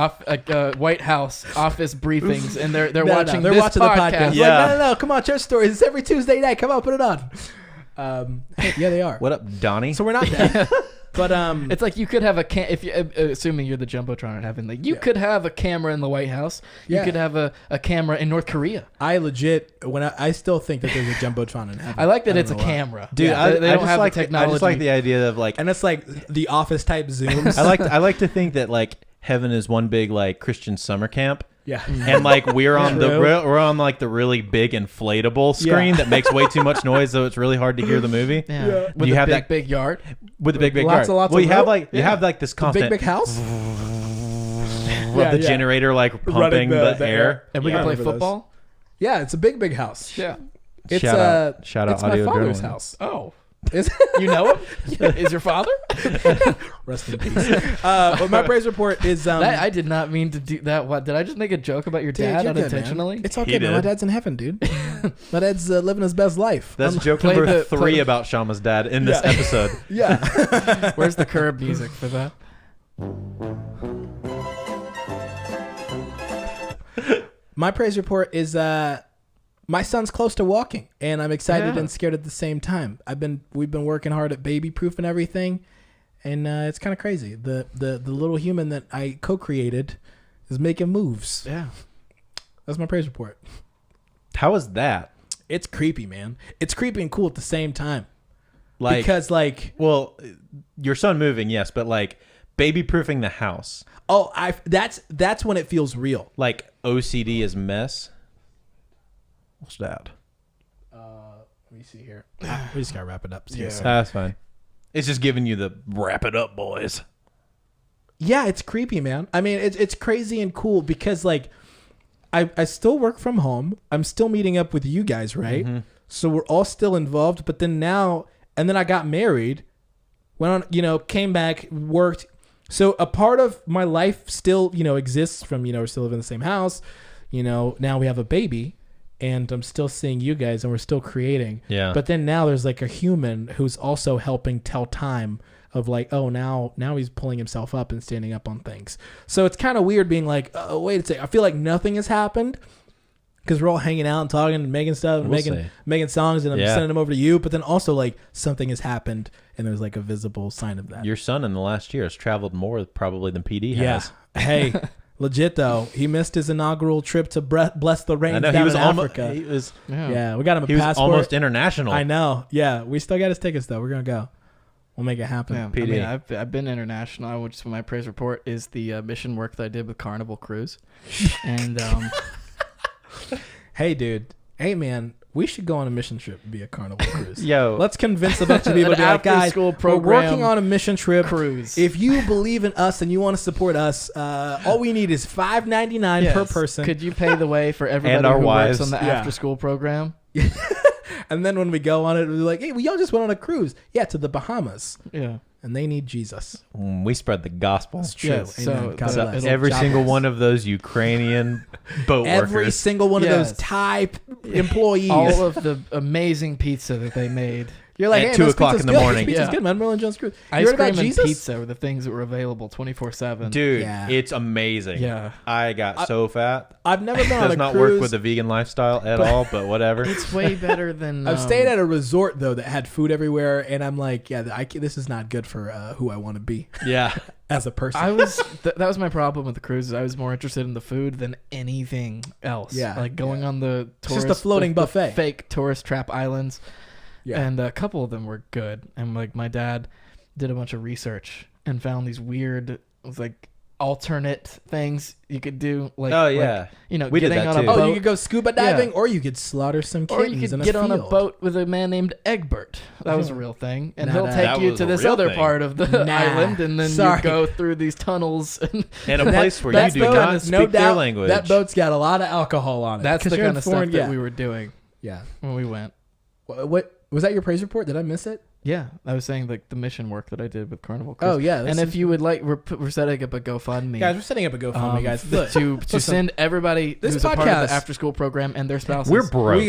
White House office briefings, and they're No, watching they're this watching podcast. the podcast. Yeah. Like, no, come on, church stories. It's every Tuesday night. Come on, put it on. Yeah, they are. What up, Donnie? So we're not dead. But It's like you could have if you assuming you're the Jumbotron in heaven, like you could have a camera in the White House. You could have a camera in North Korea. I legit I still think that there's a Jumbotron in heaven. I like that don't it's a know why. camera. Dude, Yeah, I they don't just have like the technology. I just like the idea of like, And it's like the Office type zooms. I like to think that like heaven is one big like Christian summer camp. Yeah. And like we're on True. we're on like the really big inflatable screen that makes way too much noise, so it's really hard to hear the movie. Yeah. With You a have big, that- big yard. With the big Lots yard. and lots well, of you have rope. like you Yeah. have like this The constant big house. the generator like pumping the air. And we Yeah, can play I remember football. Yeah, it's a big house. Yeah. It's Shout out it's Audio my father's Adrenaline. house. Oh. Is You know him? Is your father? Rest in peace. But my praise report is I did not mean to do that. What did I just make a joke about your dude, dad you're good, unintentionally? man. It's okay, He man. My did. dad's in heaven, dude. My dad's living his best life. That's joke play number the- 3 play- about Shama's dad in this episode. Yeah. Where's the curb music for that? My praise report is my son's close to walking, and I'm excited Yeah. and scared at the same time. We've been working hard at baby proof and everything, and it's kind of crazy. The little human that I co-created is making moves. Yeah. That's my praise report. How is that? It's creepy, man. It's creepy and cool at the same time. Like, Because like, well, your son moving, yes, but like baby proofing the house. oh, that's when it feels real. Like OCD is mess. What's that? Let me see here. We just gotta wrap it up. That's fine. It's just giving you the wrap it up, boys. Yeah, it's creepy, man. I mean, it's crazy and cool because like I still work from home. I'm still meeting up with you guys, right? Mm-hmm. So we're all still involved. But then then I got married, went on, came back, worked. So a part of my life still, exists from, we're still living in the same house. Now we have a baby. And I'm still seeing you guys, and we're still creating. Yeah. But then now there's like a human who's also helping tell time of like, oh, now he's pulling himself up and standing up on things. So it's kind of weird being like, oh, wait a second. I feel like nothing has happened because we're all hanging out and talking and making stuff and making songs, and I'm sending them over to you. But then also like something has happened, and there's like a visible sign of that. Your son in the last year has traveled more probably than PD has. Hey. Legit though, he missed his inaugural trip to bless the rains I know down he was in almost. Africa. He was. Yeah, we got him a He was passport. almost international. I know. Yeah, we still got his tickets though. We're gonna go. We'll make it happen. Yeah, PD. I mean, I've been international. Which my praise report is the mission work that I did with Carnival Cruise, and Hey, dude. Hey, man. We should go on a mission trip via Carnival Cruise. Yo. Let's convince a bunch of people to be like, guys, after-school we're program working on a mission trip. cruise. If you believe in us and you want to support us, all we need is $5.99 per Yes. person. Could you pay the way for everybody our who wives. works on the Yeah. after school program? And then when we go on it, we're like, hey, we all just went on a cruise. Yeah, to the Bahamas. Yeah. And they need Jesus. We spread the gospel. It's true. Yes, so Amen. God the- bless. it'll- Every God single bless. one of those Ukrainian boat Every workers. single one of Yes. those Thai employees. All of the amazing pizza that they made. You're like, At hey, 2 this o'clock pizza's in the good. morning. This pizza's Yeah. good, man. Merlin Jones Cruise. You Ice heard cream about and Jesus? pizza were the things that were available 24/7. Dude, Yeah. it's amazing. Yeah. I got so fat. I've never been on Does a not cruise. work with the vegan lifestyle at all, but whatever. It's way better than. I've stayed at a resort though that had food everywhere, and I'm like, yeah, this is not good for who I want to be Yeah. as a person. I was that was my problem with the cruises. I was more interested in the food than anything else. Yeah. like going on the It's just tourist, a floating the buffet. fake tourist trap islands. Yeah. And a couple of them were good. And like my dad did a bunch of research and found these weird, it was like alternate things you could do. Like, Oh, yeah. like, you know, We did getting that on a too. boat. Oh, you could go scuba diving, Yeah. or you could slaughter some Or kittens you could in get a on a field. boat with a man named Egbert. That was a real thing. And he'll Nah, take that you was to a this real other thing. part of the Nah, island, and then sorry. you go through these tunnels. And In a place where you That do boat- not speak no their doubt, language. That boat's got a lot of alcohol on it. that's 'Cause the you're kind in of stuff foreign- that yeah. we were doing Yeah. when we went. What was that? Your praise report? Did I miss it? Yeah, I was saying like the mission work that I did with Carnival Cruise. Oh yeah. And if you would like, we're setting up a GoFundMe. guys, we're setting up a GoFundMe, guys. Look, to listen, send everybody this who's a part of podcast- the after school program and their spouses. We're broke.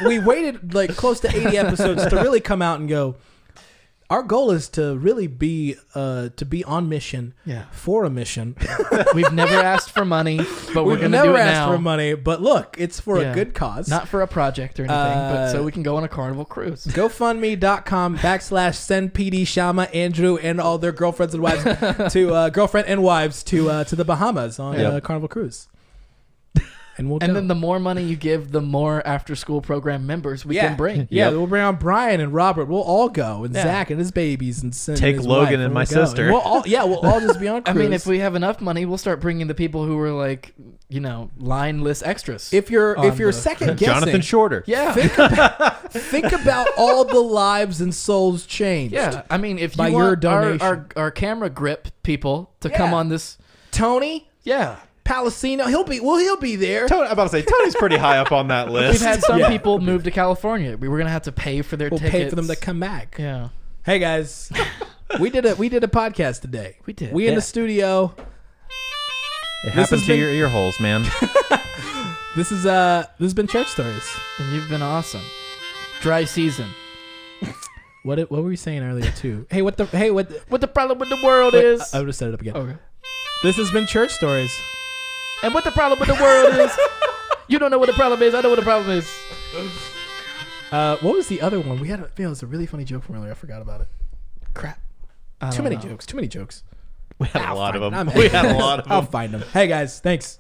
we waited like close to 80 episodes to really come out and go. Our goal is to really be on mission. Yeah. For a mission. We've never asked for money, but we're We've going to never do it asked now. for money, but look, it's for Yeah. a good cause. Not for a project or anything, but so we can go on a Carnival Cruise. GoFundMe.com/send PD Shama, Andrew, and all their girlfriends and wives to girlfriend and wives to the Bahamas on Yep. Carnival Cruise. And we'll And go. then the more money you give, the more after school program members we can bring. Yeah, Yep. we'll bring on Brian and Robert. We'll all go, and Yeah. Zach and his babies, and Sin Take and his Logan wife, and my we'll go. sister. We'll all just be on I cruise. mean, if we have enough money, we'll start bringing the people who were like, you know, lineless extras. if you're on the- second guessing, Jonathan Shorter. yeah. think about all the lives and souls changed. Yeah. I mean, if you By want your donation. our camera grip people to come Yeah. on this. Tony Yeah. Palacino, he'll be there. Tony, I'm about to say Tony's pretty high up on that list. We've had some Yeah. people move to California. We were going to have to pay for their We'll tickets. pay for them to come back. Yeah. Hey guys, we did a podcast today. We did. We in Yeah. the studio. It This happened has to been- your ear holes, man. This has been Church Stories. And you've been awesome. Dry season. What were we saying earlier too? What the problem with the world is. I would have set it up again. Okay. This has been Church Stories. And what the problem with the world is. You don't know what the problem is. I know what the problem is. What was the other one? It was a really funny joke from earlier. I forgot about it. Crap. I Too don't many know. jokes. Too many jokes. We had a lot of them. I'm- We had a lot of I'll them. find them. Hey guys, thanks.